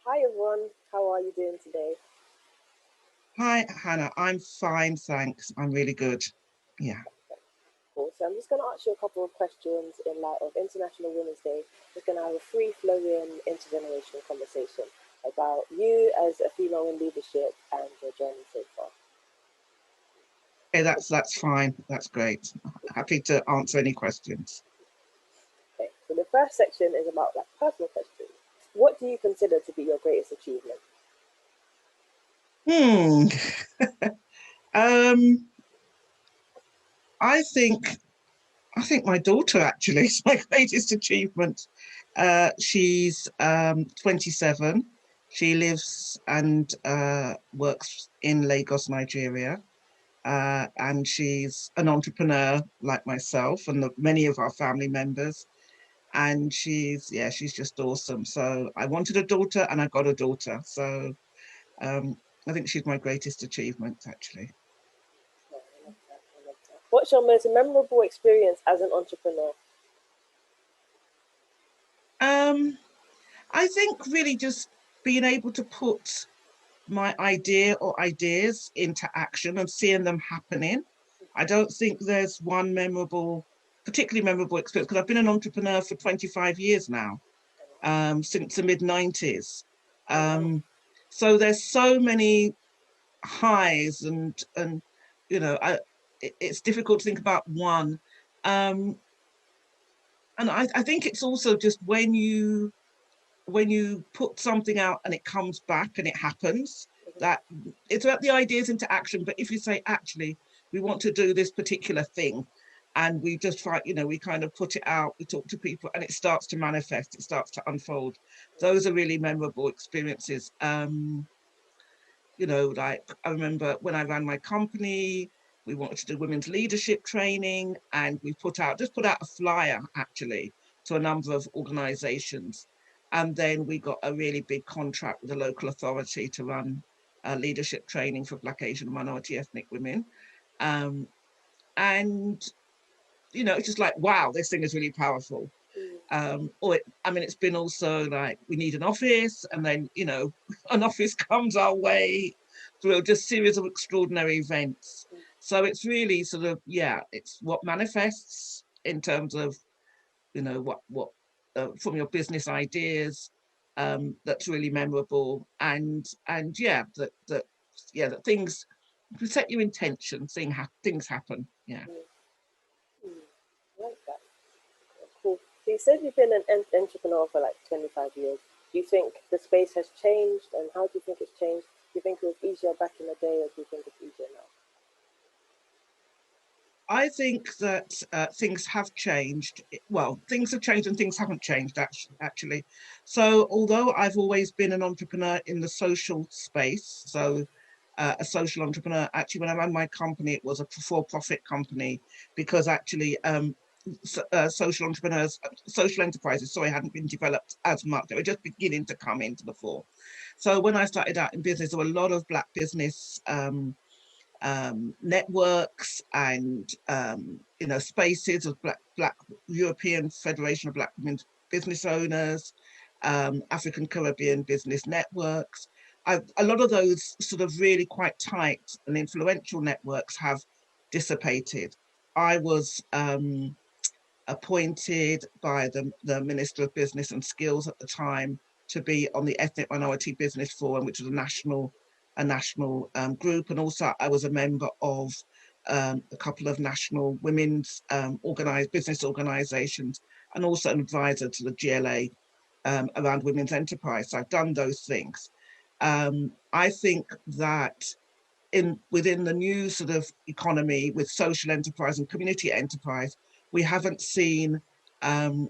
Hi everyone, how are you doing today? Hi, Hannah. I'm fine, thanks. I'm really good. Yeah. Cool. So I'm just going to ask you a couple of questions in light of International Women's Day. We're going to have a free-flowing intergenerational conversation about you as a female in leadership and your journey so far. Okay, that's fine. That's great. Happy to answer any questions. Okay. So the first section is about personal questions. What do you consider to be your greatest achievement? Hmm. Um, I think I think my daughter actually is my greatest achievement. She's 27. She lives and works in Lagos, Nigeria. And she's an entrepreneur like myself and many of our family members. And she's just awesome. So I wanted a daughter and I got a daughter. So um, I think she's my greatest achievement, actually. Oh, I love that. I love that. What's your most memorable experience as an entrepreneur? Um, I think really just being able to put my idea or ideas into action and seeing them happening. I don't think there's one particularly memorable experience, because I've been an entrepreneur for 25 years now, since the mid 90s. Oh wow. Um, so there's so many highs and it's difficult to think about one. Um, and I think it's also just when you put something out and it comes back and it happens, that it's about the ideas into action. But if you say, actually, we want to do this particular thing, and we just fight, we kind of put it out, we talk to people, and it starts to manifest, it starts to unfold. Those are really memorable experiences. Like I remember when I ran my company, we wanted to do women's leadership training, and we put out a flyer actually to a number of organizations. And then we got a really big contract with a local authority to run leadership training for Black, Asian, and minority ethnic women. Um, and, it's just like, wow, this thing is really powerful. Mm, It's been also like we need an office, and then an office comes our way through just series of extraordinary events. mm, So it's really sort of, yeah, it's what manifests in terms of what from your business ideas, that's really memorable. And yeah, that things, if you set your intention, things happen. Yeah. mm, mm. I like that. Cool. So you said you've been an entrepreneur for like 25 years. Do you think the space has changed, and how do you think it's changed? Do you think it was easier back in the day, or do you think it's easier now? I think that things have changed. Well, things have changed and things haven't changed, actually. So, although I've always been an entrepreneur in the social space, so a social entrepreneur, actually, when I ran my company, it was a for profit company, because actually, social entrepreneurs, social enterprises, sorry, hadn't been developed as much. They were just beginning to come into the fore. So, when I started out in business, there were a lot of Black business. Networks and spaces of Black European Federation of Black Women's Business Owners, African Caribbean business networks. A lot of those sort of really quite tight and influential networks have dissipated. I was appointed by the Minister of Business and Skills at the time to be on the Ethnic Minority Business Forum, which was a national group. And also I was a member of a couple of national women's business organizations, and also an advisor to the GLA around women's enterprise. So I've done those things. I think that within the new sort of economy with social enterprise and community enterprise, we haven't seen um,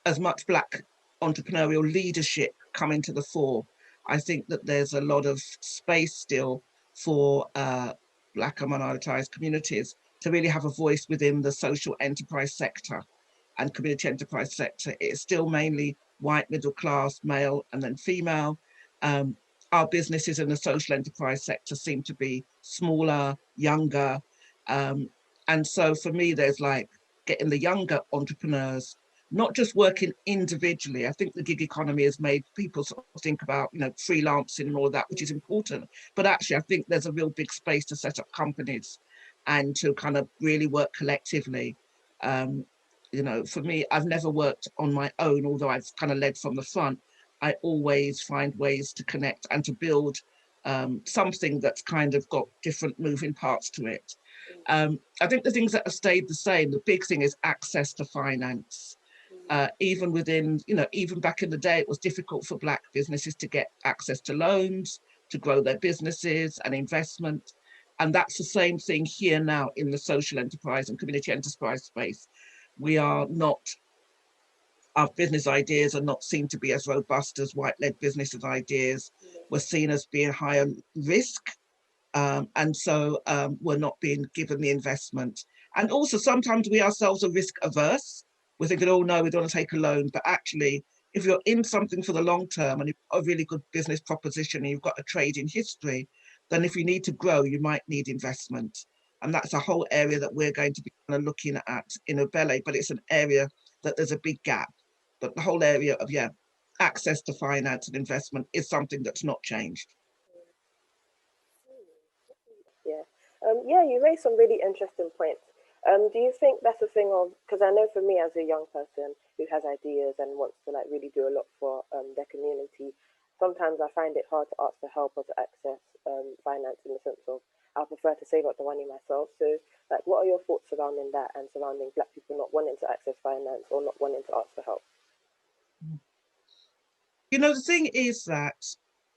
as much Black entrepreneurial leadership come into the fore. I think that there's a lot of space still for Black and minoritized communities to really have a voice within the social enterprise sector and community enterprise sector. It's still mainly white, middle class, male, and then female. Um, our businesses in the social enterprise sector seem to be smaller, younger. Um, and so for me, there's like getting the younger entrepreneurs not just working individually. I think the gig economy has made people sort of think about, freelancing and all that, which is important. But actually, I think there's a real big space to set up companies and to kind of really work collectively. Um, for me, I've never worked on my own, although I've kind of led from the front. I always find ways to connect and to build something that's kind of got different moving parts to it. I think the things that have stayed the same, the big thing is access to finance. Even within, even back in the day, it was difficult for Black businesses to get access to loans, to grow their businesses and investment. And that's the same thing here now in the social enterprise and community enterprise space. We are not, our business ideas are not seen to be as robust as white-led businesses ideas. We're seen as being higher risk, and so we're not being given the investment. And also sometimes we ourselves are risk averse. We're thinking, oh no, we don't want to take a loan. But actually, if you're in something for the long term and you've got a really good business proposition and you've got a trading history, then if you need to grow, you might need investment. And that's a whole area that we're going to be kind of looking at in Obele, but it's an area that there's a big gap. But the whole area of, access to finance and investment is something that's not changed. Yeah. Yeah, you raised some really interesting points. Do you think that's a thing of, because I know for me as a young person who has ideas and wants to like really do a lot for their community, sometimes I find it hard to ask for help or to access finance in the sense of I prefer to save up the money myself. So, like, what are your thoughts surrounding that and surrounding Black people not wanting to access finance or not wanting to ask for help? The thing is that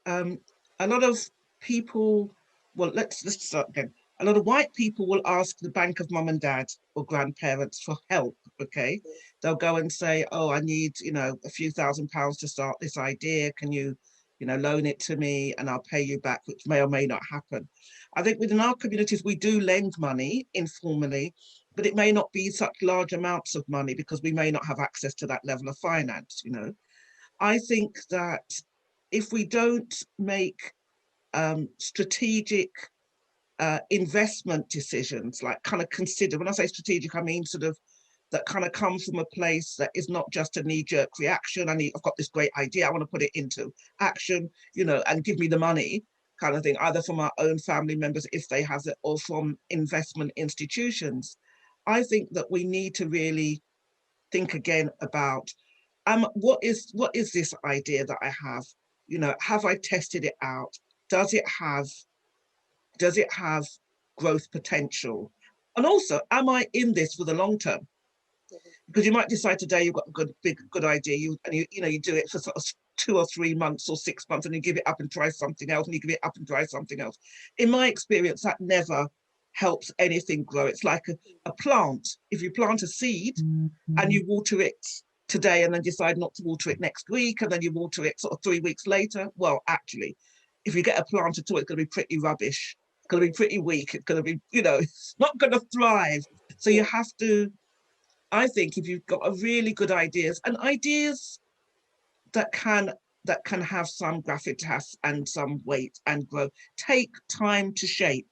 a lot of people, well, let's start again. A lot of white people will ask the bank of mum and dad or grandparents for help. Okay, they'll go and say, "Oh, I need, a few £1,000s to start this idea. Can you, loan it to me, and I'll pay you back," which may or may not happen. I think within our communities we do lend money informally, but it may not be such large amounts of money because we may not have access to that level of finance. I think that if we don't make strategic investment decisions, like kind of consider, when I say strategic, I mean sort of that kind of come from a place that is not just a knee-jerk reaction. I've got this great idea, I want to put it into action, and give me the money kind of thing, either from our own family members if they have it, or from investment institutions. I think that we need to really think again about what is this idea that I have? Have I tested it out? Does it have does it have growth potential? And also, am I in this for the long term? Because you might decide today you've got a good idea, you do it for sort of 2 or 3 months or 6 months, and you give it up and try something else, and you give it up and try something else. In my experience, that never helps anything grow. It's like a plant. If you plant a seed and you water it today and then decide not to water it next week, and then you water it sort of 3 weeks later, well, actually, if you get a plant at all, it's going to be pretty rubbish. It's going to be pretty weak. It's going to be, it's not going to thrive. So you have to, I think, if you've got a really good ideas and ideas that can have some gravitas and some weight and grow, take time to shape.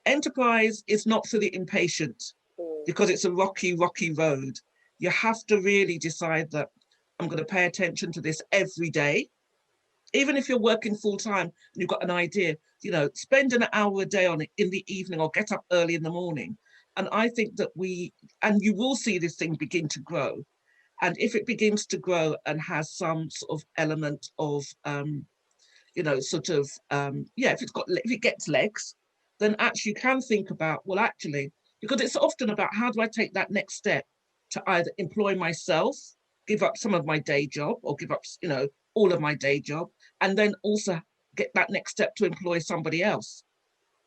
Enterprise is not for the impatient because it's a rocky road. You have to really decide that I'm going to pay attention to this every day. Even if you're working full time and you've got an idea, spend an hour a day on it in the evening or get up early in the morning. And I think that you will see this thing begin to grow. And if it begins to grow and has some sort of element of, if it gets legs, then actually you can think about, well, actually, because it's often about how do I take that next step to either employ myself, give up some of my day job, or give up, all of my day job, and then also get that next step to employ somebody else.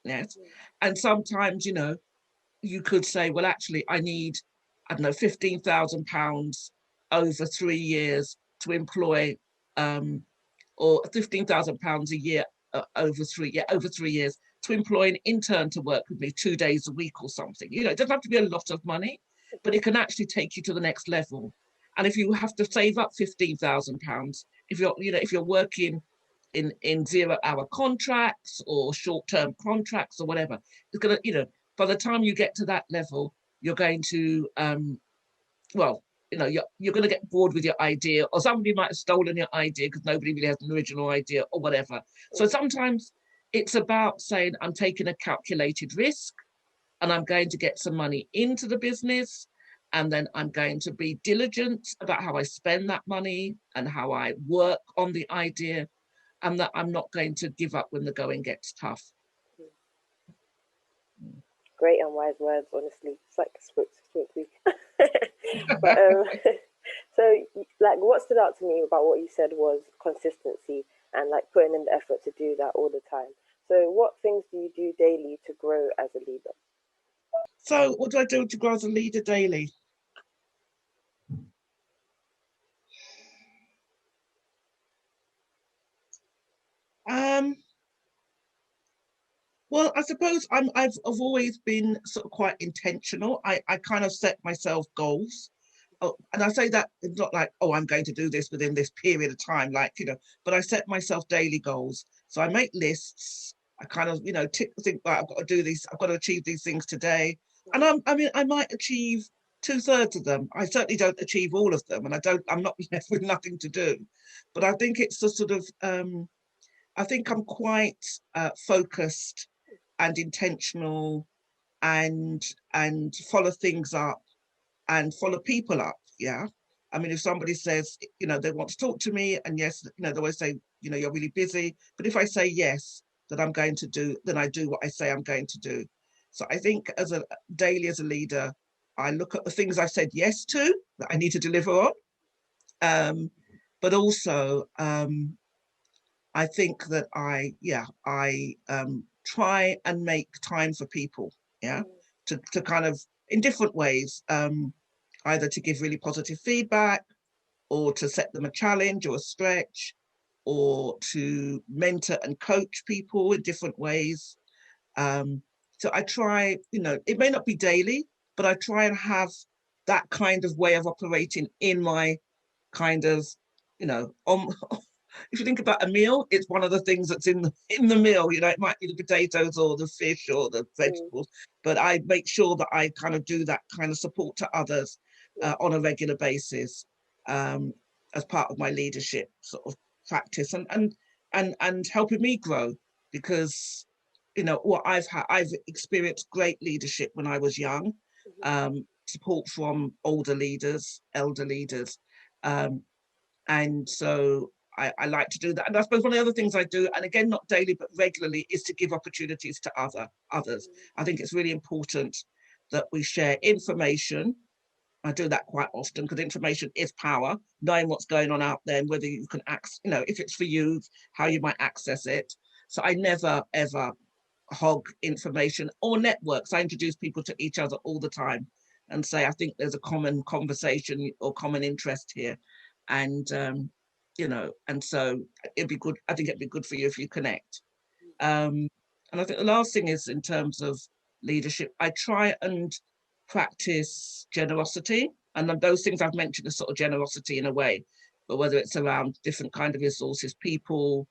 Yes. And sometimes, you could say, well, actually, I need, I don't know, £15,000 over 3 years to employ, or £15,000 a year over 3 years to employ an intern to work with me 2 days a week or something. It doesn't have to be a lot of money, but it can actually take you to the next level. And if you have to save up £15,000, if you're working in 0-hour contracts or short-term contracts or whatever, it's gonna, by the time you get to that level, you're going to, you're going to get bored with your idea, or somebody might have stolen your idea because nobody really has an original idea or whatever. So sometimes it's about saying, I'm taking a calculated risk and I'm going to get some money into the business. And then I'm going to be diligent about how I spend that money and how I work on the idea, and that I'm not going to give up when the going gets tough. Great and wise words, honestly. It's like spoke to me. But so, like, what stood out to me about what you said was consistency and like putting in the effort to do that all the time. So, what things do you do daily to grow as a leader? So what do I do to grow as a leader daily? Well, I suppose I've always been sort of quite intentional. I kind of set myself goals. Oh, and I say that it's not like, oh, I'm going to do this within this period of time, like, but I set myself daily goals. So I make lists. I kind of, think, right, I've got to do this. I've got to achieve these things today. And I might achieve 2/3 of them. I certainly don't achieve all of them. And I'm not left with nothing to do. But I think it's the sort of, I think I'm quite focused and intentional, and follow things up and follow people up. Yeah. I mean, if somebody says, they want to talk to me, and yes, they always say, you're really busy. But if I say yes, that I'm going to do, then I do what I say I'm going to do. So I think as a leader, I look at the things I've said yes to that I need to deliver on. But also, I think that I try and make time for people, yeah, to kind of, in different ways, either to give really positive feedback, or to set them a challenge or a stretch, or to mentor and coach people in different ways. So I try, it may not be daily, but I try and have that kind of way of operating in my kind of, on if you think about a meal, it's one of the things that's in the meal. It might be the potatoes or the fish or the vegetables, but I make sure that I kind of do that kind of support to others on a regular basis, as part of my leadership sort of practice, and helping me grow, because what I've experienced great leadership when I was young, support from older leaders, elder leaders, and so I like to do that. And I suppose one of the other things I do, and again, not daily, but regularly, is to give opportunities to others. I think it's really important that we share information. I do that quite often because information is power, knowing what's going on out there and whether you can access, if it's for you, how you might access it. So I never, ever hog information or networks. I introduce people to each other all the time and say, I think there's a common conversation or common interest here. And, and so it'd be good. I think it'd be good for you if you connect. And I think the last thing is, in terms of leadership, I try and practice generosity. And those things I've mentioned are sort of generosity in a way, but whether it's around different kind of resources, people,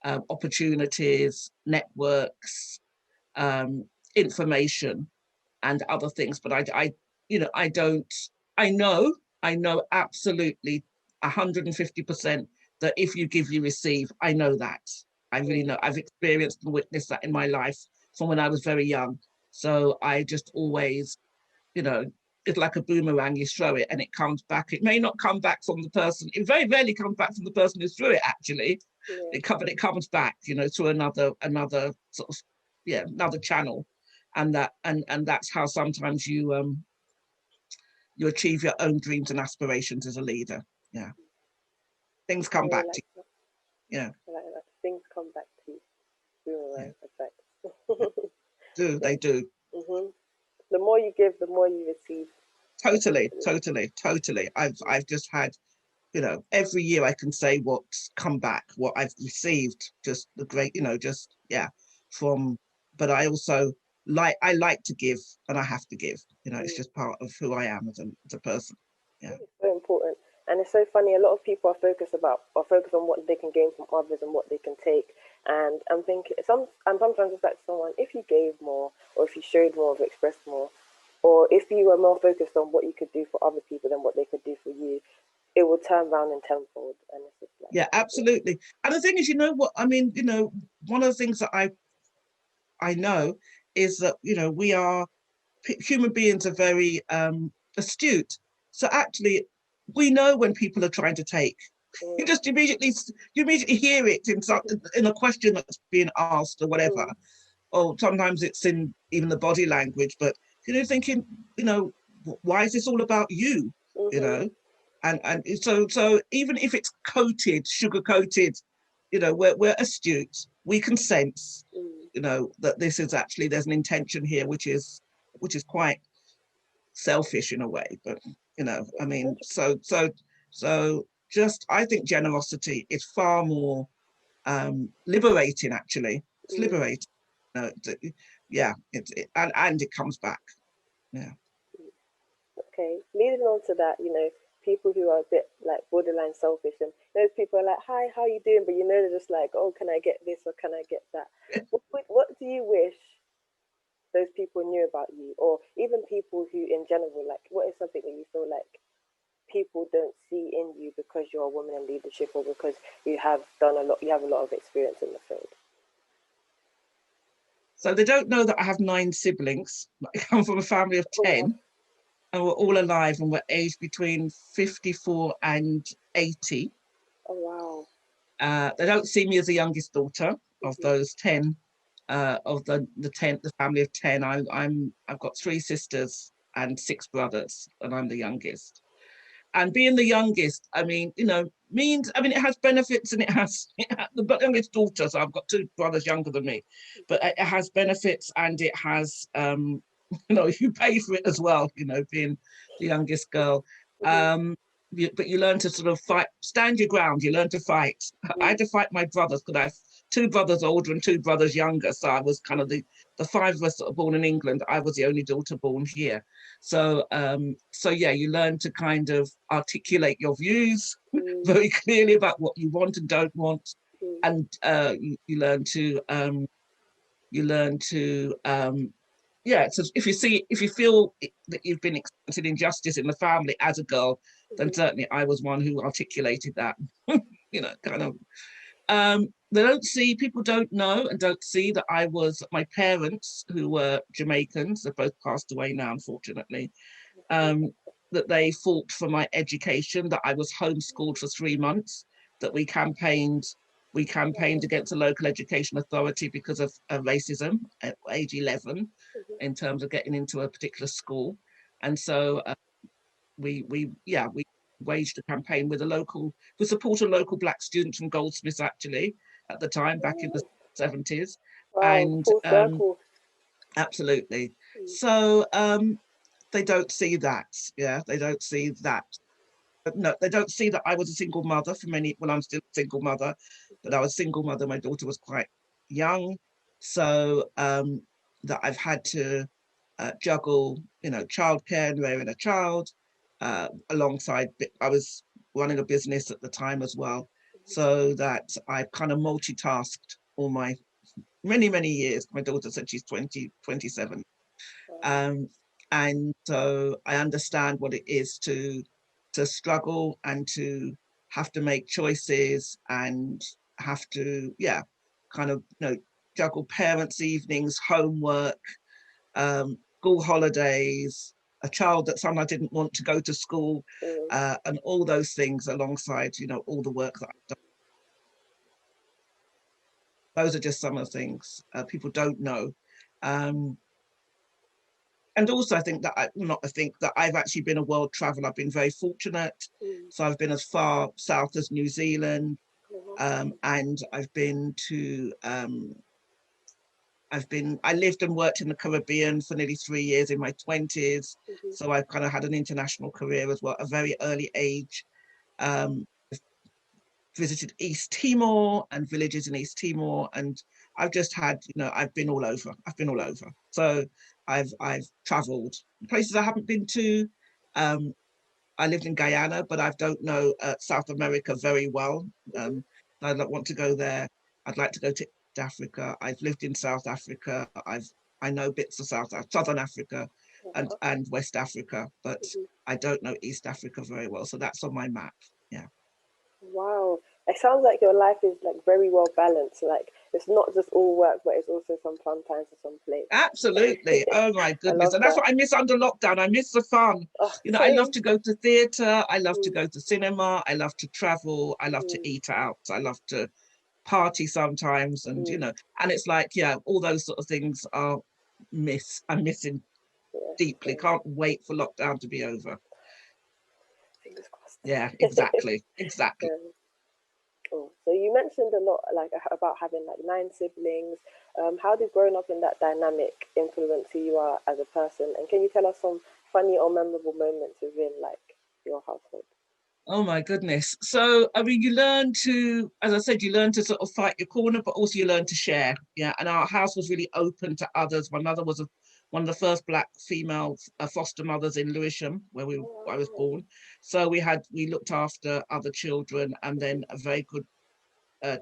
opportunities, networks, information, and other things. But I know absolutely 150% that if you give, you receive. I know that. I really know. I've experienced and witnessed that in my life from when I was very young. So I just always, it's like a boomerang, you throw it and it comes back. It may not come back from the person. It very rarely comes back from the person who threw it, actually. It comes back, through another sort of, another channel. And that's how sometimes you achieve your own dreams and aspirations as a leader. Yeah. Things come back to you. Yeah. Like that. Things come back to you. Boomerang effect. They do. The more you give, the more you receive. Totally. I've just had, every year I can say what's come back, what I've received, just the great, but I also I like to give, and I have to give, it's just part of who I am as a person. Yeah. It's so important. And it's so funny, a lot of people are focused on what they can gain from others and what they can take. And I'm thinking, sometimes it's like someone, if you gave more, or if you showed more, or expressed more, Or if you were more focused on what you could do for other people than what they could do for you, it would turn round in tenfold. And it's just like, Yeah, absolutely. And the thing is, you know what, I mean, you know, one of the things that I know is that, you know, we are human beings are very astute. So actually, we know when people are trying to take. mm, You immediately hear it in a question that's being asked or whatever. mm, Or sometimes it's in even the body language. But you know, thinking, you know, why is this all about you? You mm-hmm, know, and so even if it's coated, sugar coated, you know, we're astute. We can sense, mm, you know, that this is actually there's an intention here, which is quite selfish in a way. But you know, I mean, so just I think generosity is far more liberating. Actually, it's mm. liberating. No, yeah, and it comes back. Yeah. Okay, leading on to that, people who are a bit like borderline selfish, and those people are like, "Hi, how you doing?" But they're just like, "Oh, can I get this or can I get that?" What do you wish those people knew about you, or even people who, in general, like, what is something that you feel like people don't see in you because you're a woman in leadership, or because you have a lot of experience in the field? So they don't know that I have 9 siblings. I come from a family of Oh wow! 10, and we're all alive, and we're aged between 54 and 80. Oh wow! They don't see me as the youngest daughter of Mm-hmm. those 10, of the family of 10. I've got 3 sisters and 6 brothers, and I'm the youngest. And being the youngest, I mean, you know, means, I mean, it has benefits, and the youngest daughter, so I've got 2 brothers younger than me, but it has benefits, and it has, you know, you pay for it as well, you know, being the youngest girl. Mm-hmm. But you learn to sort of fight, stand your ground, you learn to fight. I Mm-hmm. had to fight my brothers because I have 2 brothers older and 2 brothers younger. So I was kind of the 5 of us that were born in England. I was the only daughter born here. So yeah, you learn to kind of articulate your views very clearly about what you want and don't want. And you learn to yeah, so if you feel that you've been experiencing injustice in the family as a girl, then Mm-hmm. certainly I was one who articulated that. You know, kind of. People don't know and don't see that my parents, who were Jamaicans, they've both passed away now, unfortunately, um, that they fought for my education, that I was homeschooled for 3 months, that we campaigned against the local education authority because of racism at age 11 in terms of getting into a particular school. And so we waged a campaign we supported local black students from Goldsmiths, actually, at the time, back in the 70s. Wow! And Full circle. absolutely. So they don't see that. Yeah, they don't see that. But no, they don't see that I was a single mother for many. Well, I'm still a single mother, but I was a single mother. My daughter was quite young, so that I've had to juggle, you know, childcare and rearing a child alongside. I was running a business at the time as well, so that I kind of multitasked all my many years. My daughter said she's 27. um, and so I understand what it is to struggle and to have to make choices and have to, yeah, kind of, you know, juggle parents' evenings, homework, school holidays, a child that sometimes didn't want to go to school, Mm. and all those things alongside, you know, all the work that I've done. Those are just some of the things people don't know. Um, and also, I think that not I think that I've actually been a world traveler. I've been very fortunate. Mm. So I've been as far south as New Zealand, Mhm. and I lived and worked in the Caribbean for nearly 3 years in my 20s. Mhm. So I've kind of had an international career as well at a very early age. Um, Visited East Timor and villages in East Timor, and I've just had, you know, I've been all over. I've been all over. So I've travelled places I haven't been to. Um, I lived in Guyana, but I don't know South America very well. Mhm. I'd want to go there. I'd like to go to East Africa. I've lived in South Africa. I know bits of Southern Africa. and West Africa, but Mhm. I don't know East Africa very well. So that's on my map. Yeah. Wow. It sounds like your life is like very well balanced. Like it's not just all work, but it's also some fun times and some play. Absolutely. Oh my I goodness. love And that's that. what I miss under lockdown. I miss the fun. Oh, You know, I love same. to go to theatre. I love to Mm, go to cinema. I love to travel. I love to mm, eat out. I love to party sometimes. And, you mm. know, and it's like, yeah, all those sort of things are I'm missing Yeah, deeply. same. Can't wait for lockdown to be over. Fingers crossed. Yeah, exactly. Exactly. Yeah. Oh, so you mentioned a lot like about having like nine siblings. How did growing up in that dynamic influence who you are as a person? And can you tell us some funny or memorable moments within like your household? Oh my goodness. So, I mean, you learn to, as I said, you learn to sort of fight your corner, but also you learn to share. Yeah. And our house was really open to others. My mother was one of the first Black female foster mothers in Lewisham, where I was Oh, born. So we looked after other children. And then a very good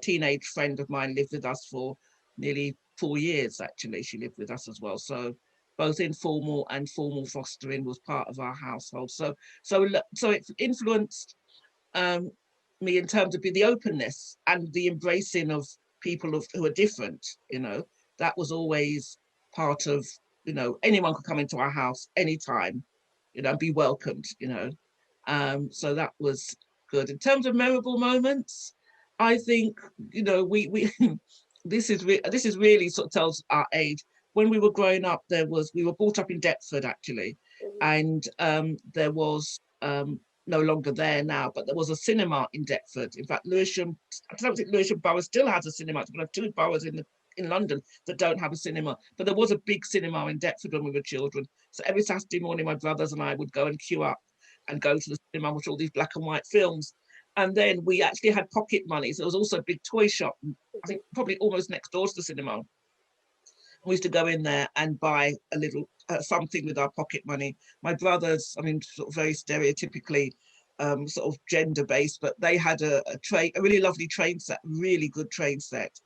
teenage friend of mine lived with us for nearly 4 years, actually. She lived with us as well. So, both informal and formal fostering was part of our household. So it influenced um, me in terms of the openness and the embracing of people who are different. You know, that was always part of, you know, anyone could come into our house anytime, you know, and be welcomed, you know. So that was good. In terms of memorable moments, I think, you know, we this is really sort of tells our age. When we were growing up, we were brought up in Deptford actually, mm-hmm. and there was no longer there now, but there was a cinema in Deptford. In fact, Lewisham, I don't think Lewisham Borough still has a cinema. It's one of two boroughs in London that don't have a cinema. But there was a big cinema in Deptford when we were children. So every Saturday morning, my brothers and I would go and queue up and go to the cinema and watch all these black and white films. And then we actually had pocket money. So there was also a big toy shop, I Mm-hmm. think probably almost next door to the cinema. We used to go in there and buy a little something with our pocket money. My brothers, I mean, sort of very stereotypically sort of gender based, but they had a really lovely train set, really good train set,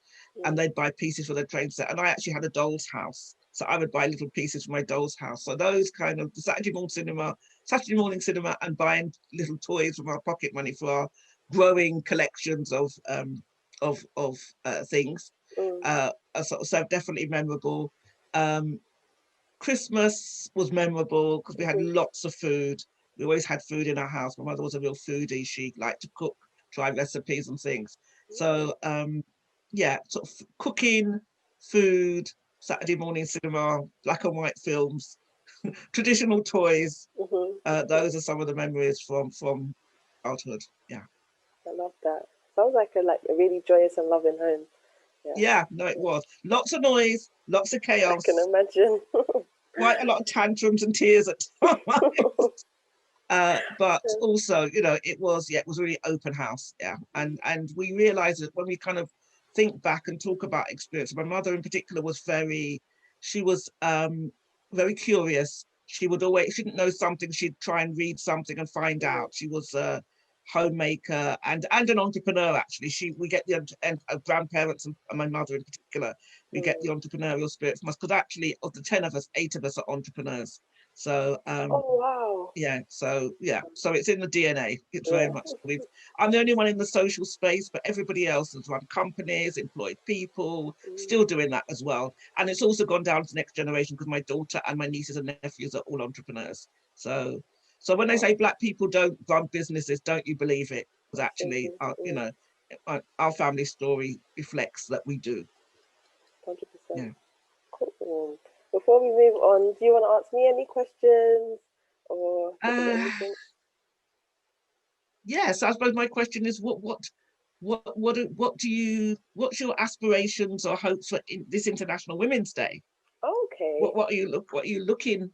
and Mm. they'd buy pieces for their train set. And I actually had a doll's house, so I would buy little pieces for my doll's house. So those kind of the Saturday morning cinema, and buying little toys from our pocket money for our growing collections of things Mm. so definitely memorable. Um, Christmas was memorable because we had Mm-hmm. lots of food. We always had food in our house. My mother was a real foodie. She liked to cook, try recipes and things. So yeah, sort of cooking, food, Saturday morning cinema, black and white films, traditional toys. Mm-hmm. Those are some of the memories from childhood. Yeah. I love that. Sounds like a really joyous and loving home. Yeah, Yeah, no, it was. Lots of noise, lots of I can chaos, imagine. quite a lot of tantrums and tears at times. But also, you know, it was really open house, yeah. And we realized that when we kind of think back and talk about experience, my mother in particular was she was very curious. She didn't know something, she'd try and read something and find Mm, out. She was a homemaker and an entrepreneur actually. We get and grandparents and my mother in particular, we get the mm. entrepreneurial spirit from us because actually of the 10 of us, 8 of us are entrepreneurs. So Oh wow. so it's in the DNA. It's very Yeah. much I'm the only one in the social space, but everybody else has run companies, employed people, Mm, still doing that as well. And it's also gone down to the next generation because my daughter and my nieces and nephews are all entrepreneurs. So when they say wow. black people don't run businesses, don't you believe it? Because actually, you Mm, know, our family story reflects that we do. 100%. Yeah. Cool. Before we move on, do you want to ask me any questions or think of Uh, anything? yes, I suppose my question is what's your aspirations or hopes for this International Women's Day? Okay. What are you looking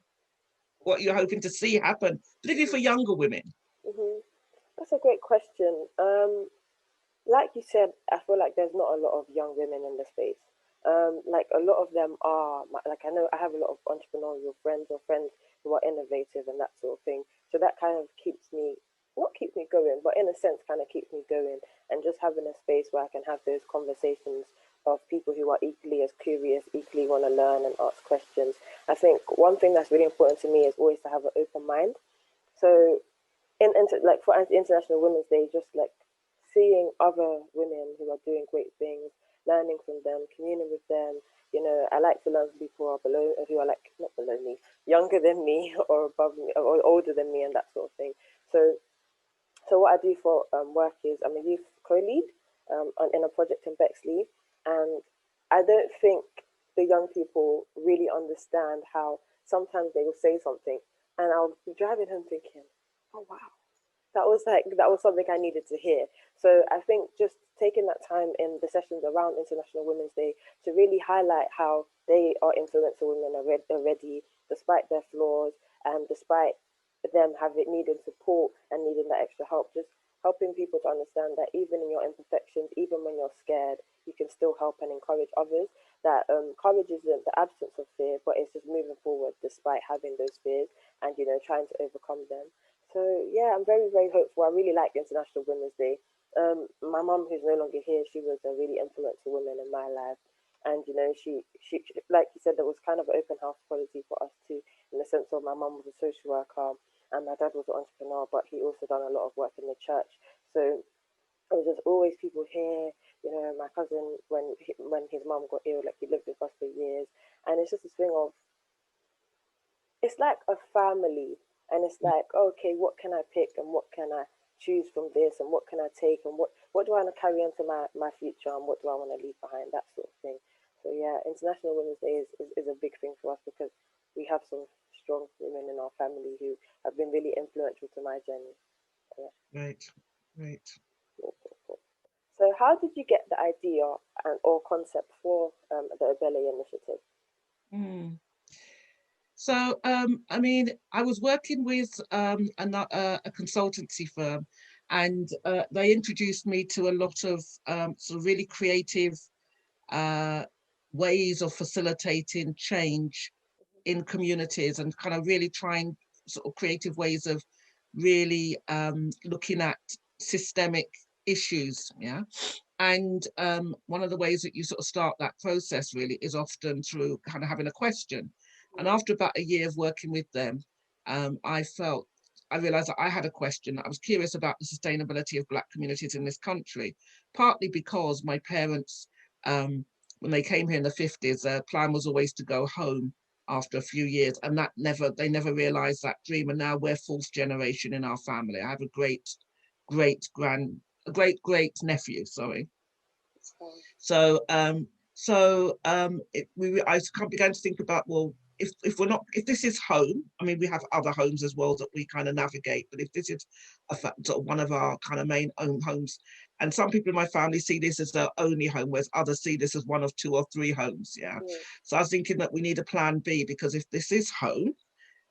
what you're hoping to see happen, particularly for younger women? Mm-hmm. That's a great question. Like you said, I feel like there's not a lot of young women in the space. Like a lot of them are, like I know I have a lot of entrepreneurial friends or friends who are innovative and that sort of thing. So that kind of keeps me, not keeps me going, but in a sense kind of keeps me going and just having a space where I can have those conversations of people who are equally as curious, equally want to learn and ask questions. I think one thing that's really important to me is always to have an open mind. So like for International Women's Day, just like seeing other women who are doing great things, learning from them, communing with them. You know, I like to learn from people who are below, who are like not below me, younger than me, or above me, or older than me, and that sort of thing. So, so what I do for work is I'm a youth co-lead in a project in Bexley, and I don't think the young people really understand how sometimes they will say something, and I'll be driving home thinking, oh wow, that was something I needed to hear. So I think just taking that time in the sessions around International Women's Day to really highlight how they are influential women already, despite their flaws and despite them having needing support and needing that extra help. Just helping people to understand that even in your imperfections, even when you're scared, you can still help and encourage others. That courage isn't the absence of fear, but it's just moving forward despite having those fears and trying to overcome them. So yeah, I'm very, very hopeful. I really like International Women's Day. My mum, who's no longer here, she was a really influential woman in my life, and like you said, there was kind of an open house policy for us too, in the sense of my mum was a social worker and my dad was an entrepreneur, but he also done a lot of work in the church. So there was just always people here. You know, my cousin, when his mum got ill, like he lived with us for years, and it's just this thing of it's like a family, and it's like, okay, what can I pick and what can I choose from this, and what can I take, and what do I want to carry into my future, and what do I want to leave behind, that sort of thing. So yeah, International Women's Day is a big thing for us because we have some strong women in our family who have been really influential to my journey. Yeah. Right, right. Cool, cool, cool. So how did you get the idea and or concept for the Abele initiative? Mm. So, I mean, I was working with a consultancy firm, and they introduced me to a lot of sort of really creative uh, ways of facilitating change in communities, and kind of really trying sort of creative ways of really looking at systemic issues. Yeah. And one of the ways that you sort of start that process really is often through kind of having a question. And Mm-hmm. after about a year of working with them, I realized that I had a question. I was curious about the sustainability of Black communities in this country, partly because my parents, when they came here in the 50s, their plan was always to go home after a few years, and they never realized that dream. And now we're fourth generation in our family. I have a great nephew, sorry. Um, I began to think about, well, if we're not, if this is home, I mean, we have other homes as well that we kind of navigate, but if this is sort of one of our kind of main own homes, and some people in my family see this as their only home, whereas others see this as one of two or three homes. Yeah. mm, So I was thinking that we need a plan B, because if this is home,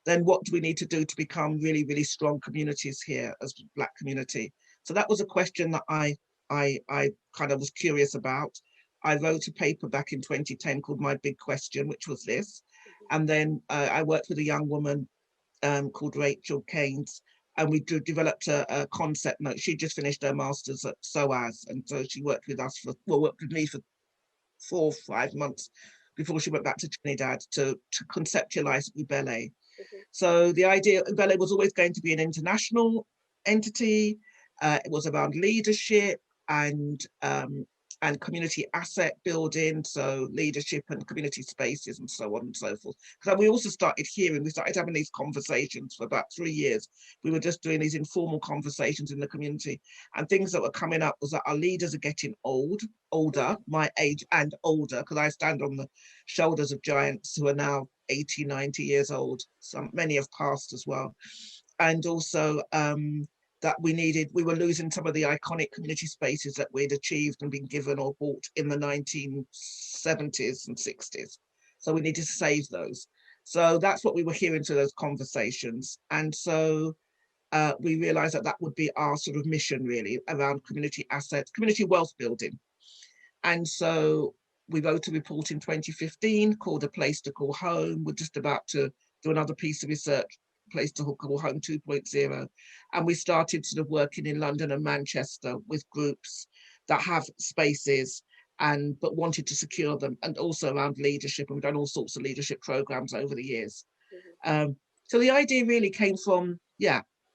then what do we need to do to become really, really strong communities here as Black community? So that was a question that I kind of was curious about. I wrote a paper back in 2010 called My Big Question, which was this. And then I worked with a young woman called Rachel Keynes, and we developed a concept note. She just finished her master's at SOAS, and so she worked with us worked with me for 4 or 5 months before she went back to Trinidad to conceptualize Ubele. mhm, So the idea of Ubele was always going to be an international entity. It was around leadership and community asset building, so leadership and community spaces and so on and so forth. Because we also we started having these conversations for about 3 years. We were just doing these informal conversations in the community, and things that were coming up was that our leaders are getting older, my age and older, because I stand on the shoulders of giants who are now 80, 90 years old. Some many have passed as well. And also that we were losing some of the iconic community spaces that we'd achieved and been given or bought in the 1970s and 60s. So we needed to save those. So that's what we were hearing through those conversations. And so we realized that that would be our sort of mission, really, around community assets, community wealth building. And so we wrote a report in 2015 called A Place to Call Home. We're just about to do another piece of research, Place to Call Home 2.0. And we started sort of working in London and Manchester with groups that have spaces but wanted to secure them, and also around leadership. And we've done all sorts of leadership programs over the years. So the idea really came from,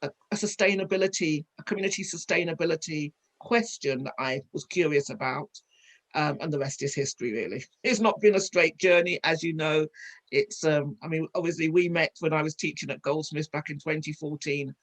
a sustainability, a community sustainability question that I was curious about. And the rest is history, really. It's not been a straight journey, as you know. It's, I mean, obviously we met when I was teaching at Goldsmiths back in 2014.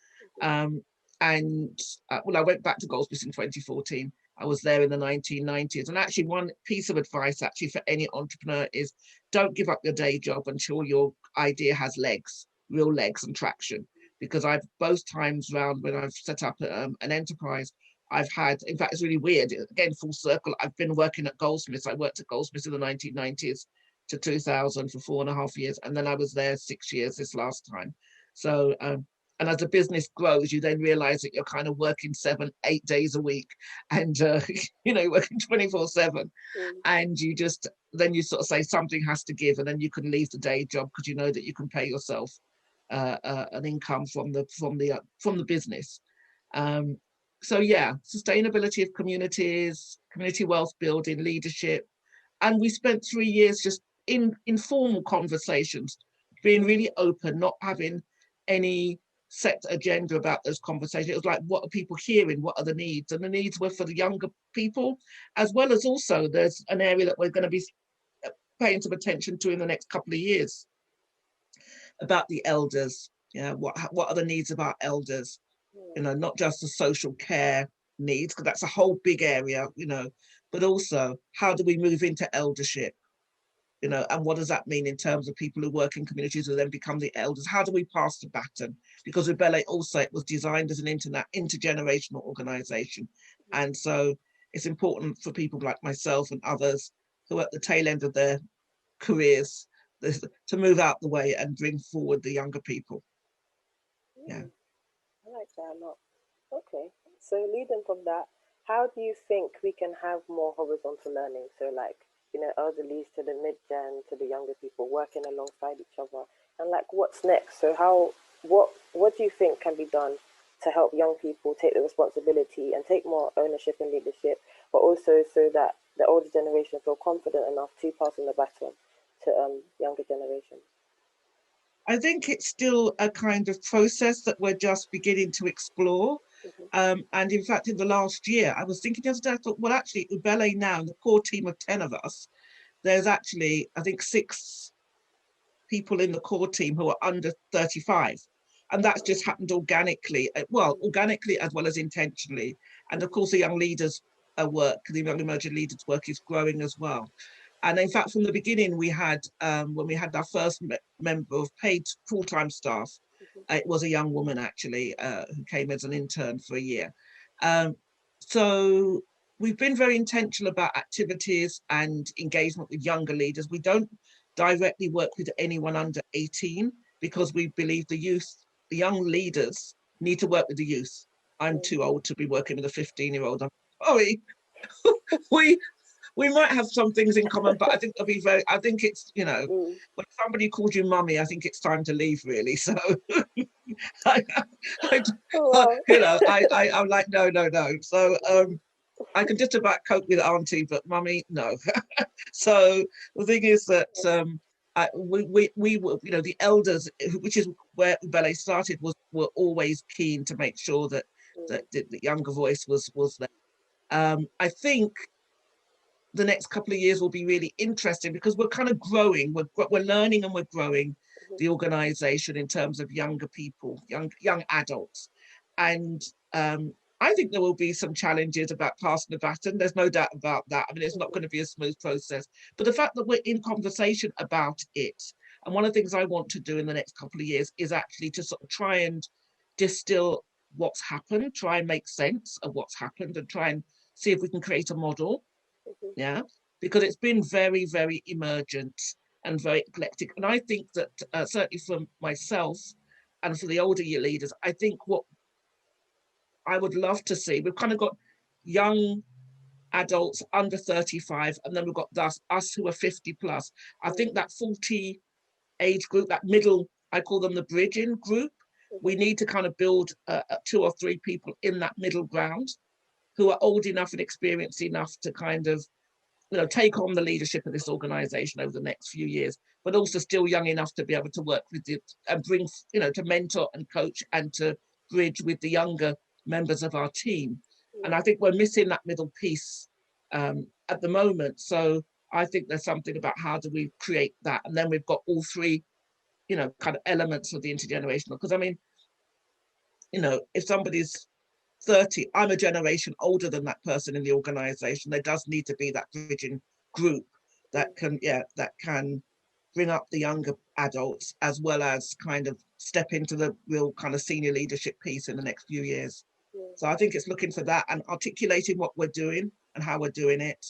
And well, I went back to Goldsmiths in 2014. I was there in the 1990s. And actually, one piece of advice actually for any entrepreneur is don't give up your day job until your idea has legs, real legs and traction. Because I've both times round when I've set up an enterprise, I've had, in fact, it's really weird, again, full circle. I've been working at Goldsmiths. I worked at Goldsmiths in the 1990s to 2000 for 4.5 years. And then I was there 6 years this last time. So, and as a business grows, you then realize that you're kind of working 7-8 days a week and, working 24/7. And then you sort of say something has to give, and then you can leave the day job because you know that you can pay yourself an income from the business. So sustainability of communities, community wealth building, leadership. And we spent 3 years just in informal conversations, being really open, not having any set agenda about those conversations. It was like, what are people hearing? What are the needs? And the needs were for the younger people, as well as also there's an area that we're going to be paying some attention to in the next couple of years about the elders. What are the needs of our elders? Not just the social care needs, because that's a whole big area, but also how do we move into eldership? And what does that mean in terms of people who work in communities who then become the elders? How do we pass the baton? Because Ubele also, it was designed as an intergenerational organization. And so it's important for people like myself and others who are at the tail end of their careers to move out the way and bring forward the younger people. I like that a lot. Okay, so leading from that, how do you think we can have more horizontal learning? So like, elderlies to the mid-gen to the younger people working alongside each other, and like, what's next? So what do you think can be done to help young people take the responsibility and take more ownership and leadership, but also so that the older generation feel confident enough to pass on the baton to younger generations? I think it's still a kind of process that we're just beginning to explore. And in fact, in the last year, I was thinking the other day, I thought, well, actually, Ubele now, the core team of 10 of us, there's actually, I think, 6 people in the core team who are under 35. And that's just happened organically, organically as well as intentionally. And of course, the young leaders work, the young emerging leaders work is growing as well. And in fact, from the beginning, we had, when we had our first member of paid full-time staff, it was a young woman actually who came as an intern for a year. So we've been very intentional about activities and engagement with younger leaders. We don't directly work with anyone under 18 because we believe the young leaders need to work with the youth. I'm too old to be working with a 15-year-old. I'm sorry. we might have some things in common, but I think I think it's, when somebody calls you mummy, I think it's time to leave, really. So, I'm like, no. So I can just about cope with auntie, but mummy, no. So the thing is that we were, the elders, which is where Ubele started, were always keen to make sure that the younger voice was there. I think the next couple of years will be really interesting because we're kind of growing, we're learning and we're growing the organization in terms of younger people, young adults. And I think there will be some challenges about passing the baton. There's no doubt about that. I mean, it's not going to be a smooth process, but the fact that we're in conversation about it. And one of the things I want to do in the next couple of years is actually to sort of try and distill what's happened, try and make sense of what's happened and try and see if we can create a model. Because it's been very, very emergent and very eclectic. And I think that certainly for myself and for the older year leaders, I think what I would love to see, we've kind of got young adults under 35, and then we've got us who are 50 plus. I think that 40 age group, that middle, I call them the bridging group, we need to kind of build 2 or 3 people in that middle ground who are old enough and experienced enough to kind of take on the leadership of this organization over the next few years, but also still young enough to be able to work with it and bring, to mentor and coach and to bridge with the younger members of our team. And I think we're missing that middle piece at the moment. So I think there's something about how do we create that. And then we've got all three, kind of elements of the intergenerational. Because I mean, if somebody's 30, I'm a generation older than that person in the organization. There does need to be that bridging group that can bring up the younger adults as well as kind of step into the real kind of senior leadership piece in the next few years. So I think it's looking for that and articulating what we're doing and how we're doing it.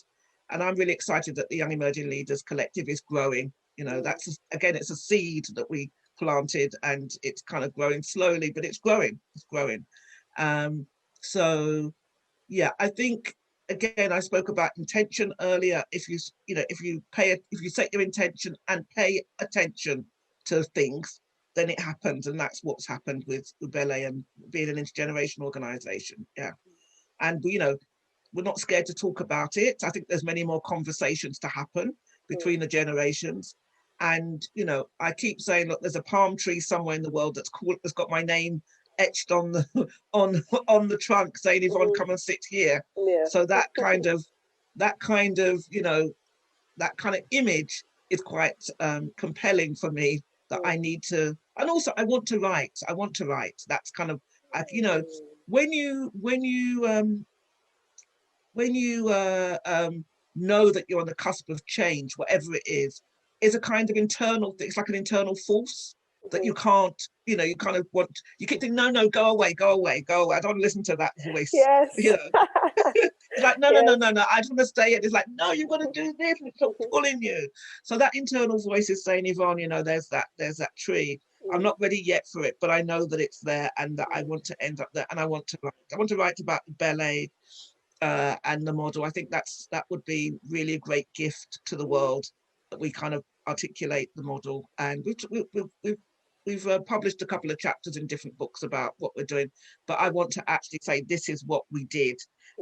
And I'm really excited that the Young Emerging Leaders Collective is growing. That's, again, it's a seed that we planted and it's kind of growing slowly, but it's growing. So yeah, I think, again, I spoke about intention earlier. If you set your intention and pay attention to things, then it happens. And that's what's happened with Ubele and being an intergenerational organization. Yeah. And, we're not scared to talk about it. I think there's many more conversations to happen between the generations. And, I keep saying, look, there's a palm tree somewhere in the world that's got my name etched on the on the trunk saying, Yvonne, come and sit here. So that kind of that kind of image is quite compelling for me, that I need to, and also I want to write. That's kind of when you know that you're on the cusp of change, whatever it is a kind of internal thing. It's like an internal force that you can't, you kind of want, you keep thinking, no, go away. I don't want to listen to that voice. Yes. It's like, no, I just want to stay. And it's like, no, you've got to do this. And it's pulling you. So that internal voice is saying, Yvonne, there's that tree. I'm not ready yet for it, but I know that it's there and that I want to end up there. And I want to write about ballet and the model. I think that would be really a great gift to the world, that we kind of articulate the model. And we've published a couple of chapters in different books about what we're doing, but I want to actually say this is what we did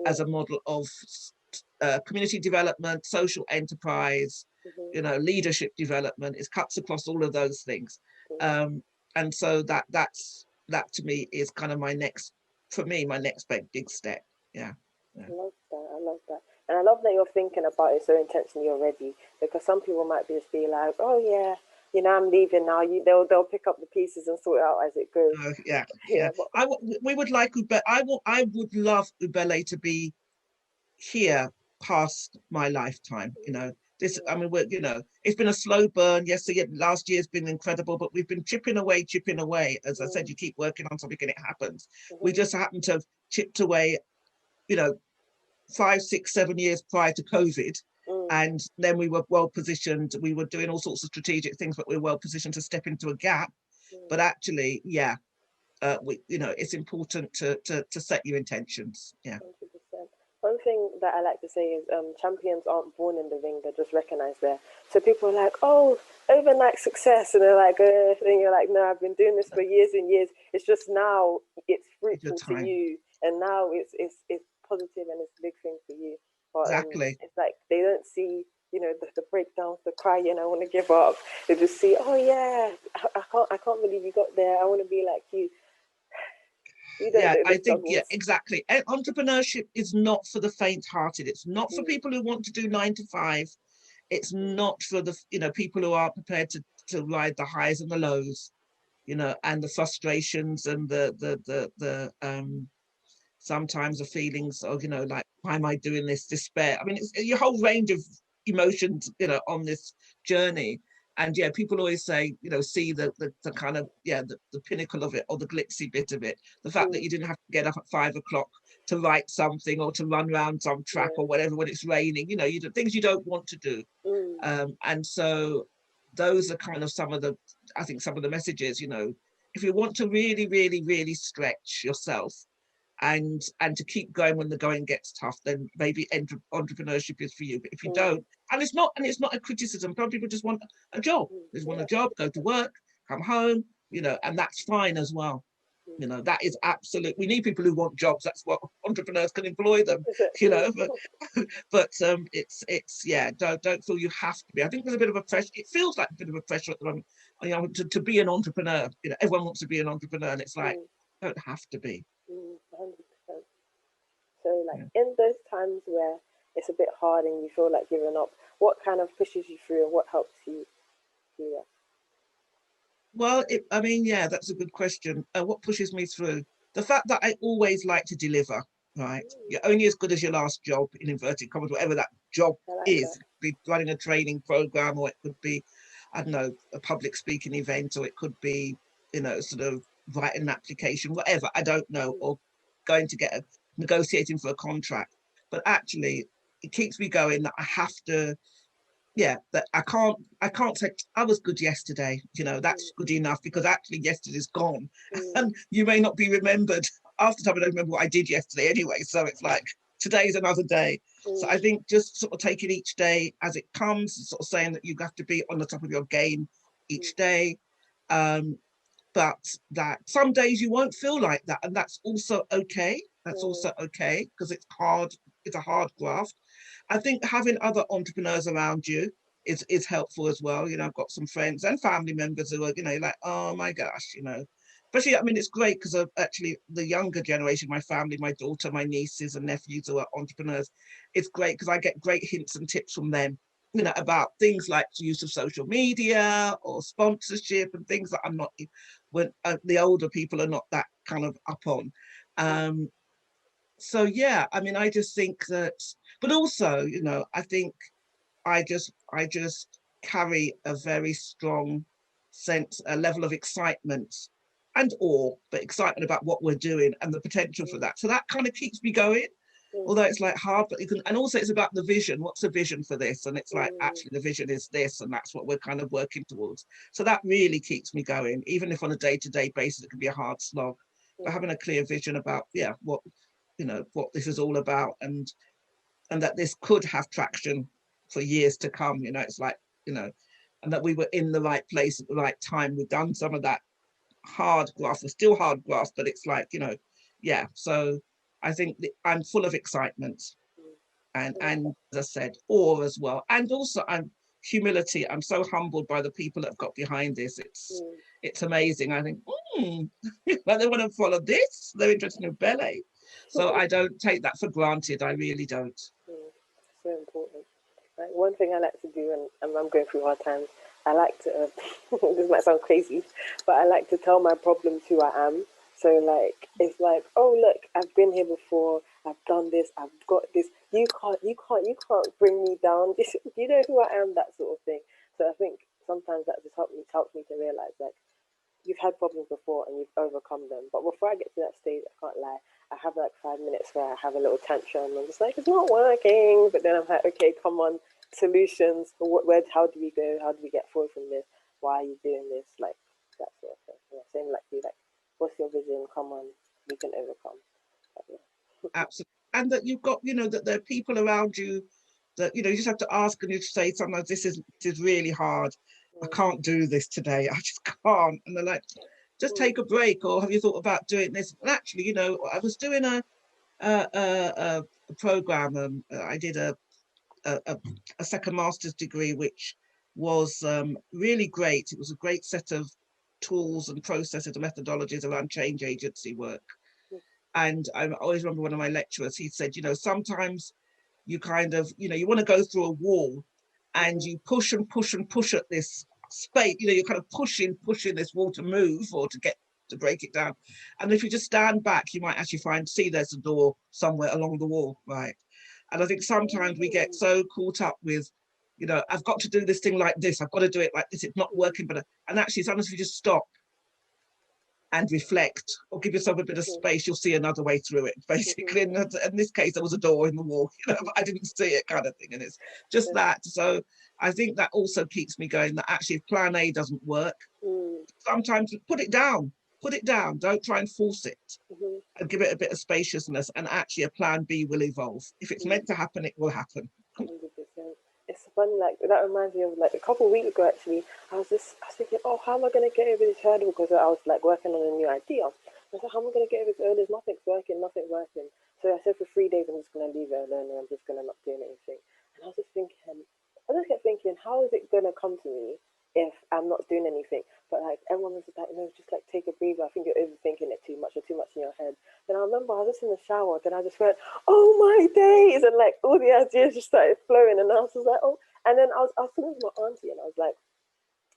as a model of community development, social enterprise, leadership development. It cuts across all of those things. And so that to me is kind of my next big step. Yeah. I love that. And I love that you're thinking about it so intentionally already, because some people might just be like, oh yeah, I'm leaving now. They'll pick up the pieces and sort it out as it goes. Yeah. We would like Ubele. I would love Ubele to be here past my lifetime. This. I mean, it's been a slow burn. Yes, last year's been incredible, but we've been chipping away. As I said, you keep working on something and it happens. We just happen to have chipped away, 5, 6, 7 years prior to COVID. And then we were well positioned. We were doing all sorts of strategic things, but we were well positioned to step into a gap. But actually, it's important to set your intentions. Yeah. 100%. One thing that I like to say is champions aren't born in the ring, they're just recognized there. So people are like, oh, overnight success. And they're like, and you're like, no, I've been doing this for years and years. It's just now it's fruitful to you. And now it's positive and it's a big thing for you. But exactly. It's like they don't see, the breakdowns, the crying, I want to give up. They just see, oh yeah, I can't believe you got there. I want to be like you. I think, exactly. And entrepreneurship is not for the faint-hearted. It's not for people who want to do 9 to 5. It's not for the people who are prepared to ride the highs and the lows, and the frustrations and the sometimes the feelings of like, why am I doing this? Despair. I mean, it's your whole range of emotions on this journey. And people always say, see the kind of the pinnacle of it, or the glitzy bit of it, the fact that you didn't have to get up at 5 o'clock to write something or to run around some track or whatever when it's raining, you do things you don't want to do. And so those are kind of some of the messages. If you want to really, really, really stretch yourself and to keep going when the going gets tough, then maybe entrepreneurship is for you. But if you don't, and it's not a criticism, some people just want a job. They just want a job, go to work, come home, and that's fine as well. You know, that is absolute. We need people who want jobs. That's what entrepreneurs can employ them. Is it? You know, but it's yeah. Don't feel you have to be. I think there's a bit of a pressure. It feels like a bit of a pressure at the moment. You know, to be an entrepreneur. You know, everyone wants to be an entrepreneur, and it's like don't have to be. 100%. So, like, Yeah. in those times where it's a bit hard and you feel like giving up, what kind of pushes you through and what helps you do that? Well, I mean, yeah, that's a good question. What pushes me through? The fact that I always like to deliver, right? You're only as good as your last job, in inverted commas, whatever that job I like is. that. It could be running a training program, or it could be, I don't know, a public speaking event, or it could be, you know, sort of writing an application, whatever, I don't know, or going to negotiating for a contract. But actually, it keeps me going that I have to, yeah, that I can't say I was good yesterday, you know, that's good enough, because actually yesterday's gone. And you may not be remembered after time. I don't remember what I did yesterday anyway, so it's like today's another day. So I think just sort of taking each day as it comes, sort of saying that you have to be on the top of your game each day. um but that some days you won't feel like that, and that's also okay. That's also okay, because it's hard. It's a hard graft. I think having other entrepreneurs around you is helpful as well. You know, I've got some friends and family members who are, you know, like, oh my gosh, you know. Especially, I mean, it's great because of actually the younger generation, my family, my daughter, my nieces and nephews who are entrepreneurs. It's great because I get great hints and tips from them, you know, about things like the use of social media or sponsorship and things that I'm not, when the older people are not that kind of up on. Um, so yeah, I mean, I just think that, but also, you know, I think I just carry a very strong sense, a level of excitement and awe, but excitement about what we're doing and the potential for that. So that kind of keeps me going. Although it's like hard, but you can, and also it's about the vision. What's the vision for this? And it's like actually the vision is this, and that's what we're kind of working towards. So that really keeps me going, even if on a day-to-day basis it can be a hard slog. But having a clear vision about, yeah, what, you know, what this is all about, and that this could have traction for years to come. You know, it's like, you know, and that we were in the right place at the right time. We've done some of that hard graft. We're still hard graft, but it's like, you know, yeah. So I think I'm full of excitement, and as I said, awe as well, and also I'm humility. I'm so humbled by the people that have got behind this. It's amazing. I think, like they want to follow this. They're interested in ballet, so I don't take that for granted. I really don't. So important. Like, one thing I like to do when I'm going through hard times, I like to, this might sound crazy, but I like to tell my problems who I am. So, like, it's like, oh, look, I've been here before, I've done this, I've got this. You can't bring me down. You know who I am, that sort of thing. So I think sometimes that just helps me to realize, like, you've had problems before and you've overcome them. But before I get to that stage, I can't lie. I have like 5 minutes where I have a little tantrum. I'm just like, it's not working. But then I'm like, okay, come on, solutions. How do we go? How do we get forward from this? Why are you doing this? Like that sort of thing. Yeah, same like you. Like, what's your vision? Come on, we can overcome. But, yeah. Absolutely. And that you've got, you know, that there are people around you that, you know, you just have to ask, and you say sometimes this is really hard. I can't do this today. I just can't. And they're like, just take a break, or have you thought about doing this? And actually, you know, I was doing a program. I did a, a second master's degree, which was really great. It was a great set of tools and processes and methodologies around change agency work. And I always remember one of my lecturers, he said, you know, sometimes you kind of, you know, you want to go through a wall, and you push and push and push at this space, you know, you're kind of pushing this wall to move, or to break it down. And if you just stand back, you might actually see there's a door somewhere along the wall, right? And I think sometimes we get so caught up with, you know, I've got to do this thing like this, I've got to do it like this, it's not working. And actually sometimes if you just stop and reflect, or give yourself a bit of space, you'll see another way through it, basically. In this case, there was a door in the wall, you know, but I didn't see it, kind of thing. And it's just that. So I think that also keeps me going, that actually if plan A doesn't work, sometimes put it down. Don't try and force it, and give it a bit of spaciousness. And actually a plan B will evolve. If it's meant to happen, it will happen. 100%. It's funny, like that reminds me of like a couple of weeks ago. Actually, I was thinking, oh, how am I going to get over this hurdle? Because I was like working on a new idea. I said, how am I going to get it? Oh, there's nothing's working, nothing's working. So I said, for 3 days, I'm just going to leave it alone and I'm just going to not do anything. And I was just thinking, I just kept thinking, how is it going to come to me if I'm not doing anything? But like, everyone was like, no, just like take a breather. I think you're overthinking it too much or too much in your head. Then I remember I was just in the shower, then I just went, oh my days. And like, all the ideas just started flowing. And I was just like, oh. And then I was talking to my auntie and I was like,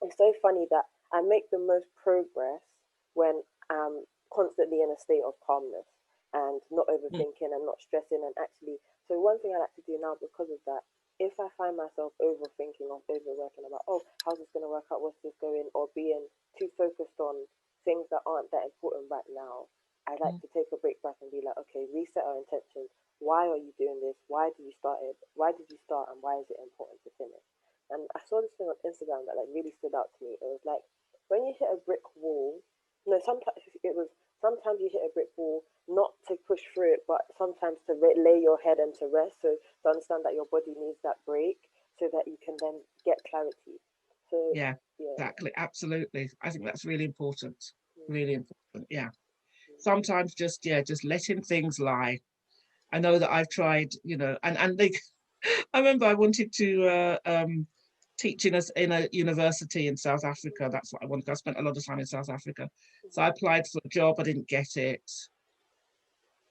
it's so funny that I make the most progress when I'm constantly in a state of calmness and not Mm. overthinking and not stressing. And actually, so one thing I like to do now because of that, if I find myself overthinking or overworking about, oh, how's this going to work out, what's this going, or being too focused on things that aren't that important right now, I like Mm. to take a break back and be like, okay, reset our intentions. Why are you doing this? Why did you start it? Why did you start, and why is it important to finish? And I saw this thing on Instagram that like really stood out to me. It was like when you hit a brick wall. No, sometimes it was sometimes you hit a brick wall not to push through it, but sometimes to lay your head and to rest. So to understand that your body needs that break, so that you can then get clarity. So Yeah, yeah, exactly. Absolutely. I think that's really important. mm, Really important. Yeah. mm, Sometimes just, yeah, just letting things lie. I know that I've tried, and they, I remember I wanted to teach in a university in South Africa. That's what I wanted. I spent a lot of time in South Africa. So I applied for a job. I didn't get it.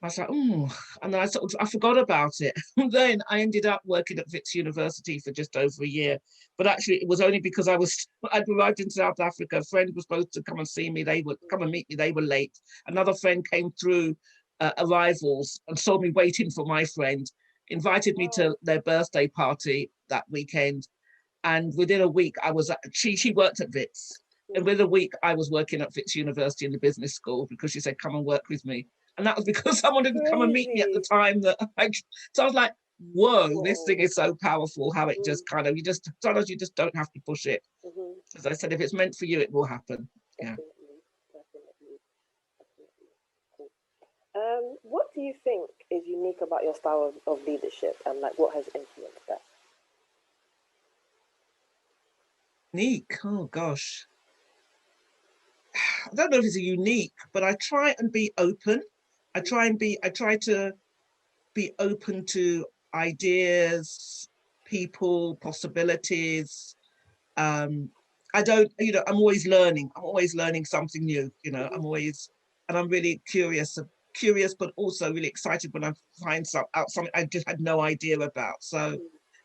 I was like, oh, and then I forgot about it. And then I ended up working at Wits University for just over a year. But actually, it was only because I'd arrived in South Africa. A friend was supposed to come and see me. They would come and meet me. They were late. Another friend came through arrivals and saw me waiting for my friend, invited me to wow, their birthday party that weekend. And within a week, she worked at Wits. And mm, within a week, I was working at Wits University in the business school because she said, come and work with me. And that was because someone didn't come and meet me at the crazy. time so I was like, whoa, this thing Whoa. is so powerful how it Mm, just kind of, sometimes you just don't have to push it. mm-hmm. As I said, if it's meant for you, it will happen. Yeah. Definitely, definitely, definitely. Cool. What do you think is unique about your style of leadership, and like what has influenced that? Unique. Oh gosh. I don't know if it's a unique, but I try and be open. I try to be open to ideas, people, possibilities. Um, I don't, I'm always learning. I'm always learning something new. Mm-hmm. And I'm really curious, but also really excited when I find out something I just had no idea about. So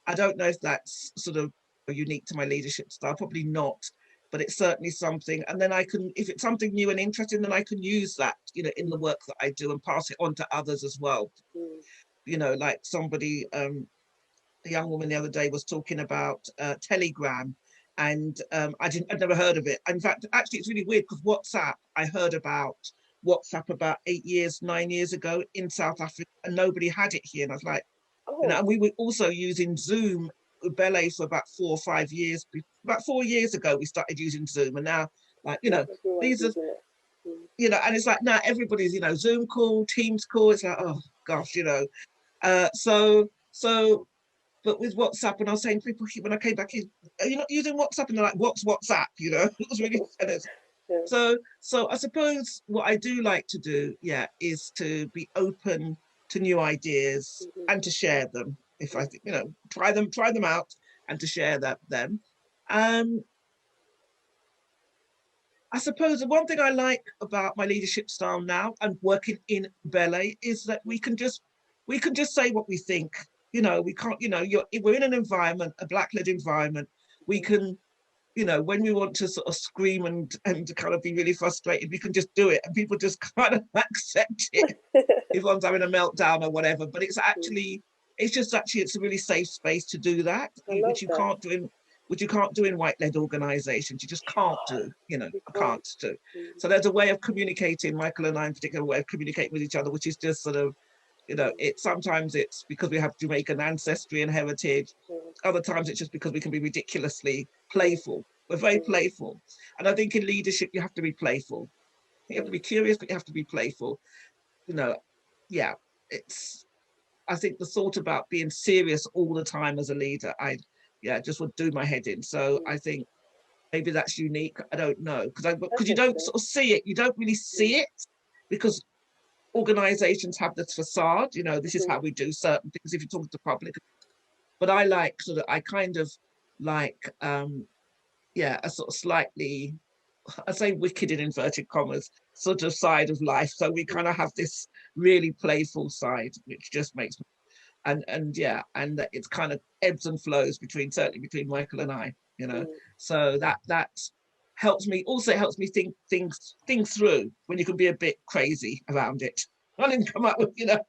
I don't know if that's sort of unique to my leadership style. Probably not, but it's certainly something. And then if it's something new and interesting, then I can use that, in the work that I do and pass it on to others as well. Mm-hmm. Like somebody, a young woman the other day was talking about Telegram, and I'd never heard of it. In fact, actually, it's really weird because I heard about WhatsApp about 8 years, 9 years ago in South Africa, and nobody had it here. And I was like, Oh, and we were also using Zoom Ubele for about 4 or 5 years. About 4 years ago, we started using Zoom, and now, like, not everyone's these are, using it. Mm. and it's like now everybody's, Zoom call, Teams call. It's like, oh gosh, so but with WhatsApp, and I was saying to people when I came back in, are you not using WhatsApp? And they're like, what's WhatsApp? It was really, Yeah. so I suppose what I do like to do, yeah, is to be open to new ideas Mm-hmm. and to share them. If I Mm-hmm. think, try them out and to share them. Um, I suppose the one thing I like about my leadership style now and working in ballet is that we can just say what we think. We can't. We're in an environment, a black-led environment. We can, when we want to sort of scream and kind of be really frustrated, we can just do it, and people just kind of accept it if one's having a meltdown or whatever. But it's a really safe space to do that, I love which you that. can't do in white-led organizations. You just can't do, You you can't. can't do. Mm-hmm. So there's a way of communicating, Michael and I in particular, a way of communicating with each other, which is just sort of, sometimes it's because we have Jamaican ancestry and heritage. Other times it's just because we can be ridiculously playful. We're very Mm-hmm. playful. And I think in leadership, you have to be playful. You have to be curious, but you have to be playful. You know, yeah, it's, I think the thought about being serious all the time as a leader, just would do my head in. So Mm-hmm. I think maybe that's unique. I don't know because you don't Definitely. sort of see it. You don't really see it. because organizations have this facade, you know, this is Mm-hmm. how we do certain things if you talk to the public. But I like sort of, I kind of like, yeah, a sort of slightly, I say wicked in inverted commas, sort of side of life. So we kind of have this really playful side, which just makes me, and yeah, and it's kind of ebbs and flows between, certainly between Michael and I, you know. Mm. So that helps me, also helps me think things through when you can be a bit crazy around it. I didn't come up with, you know.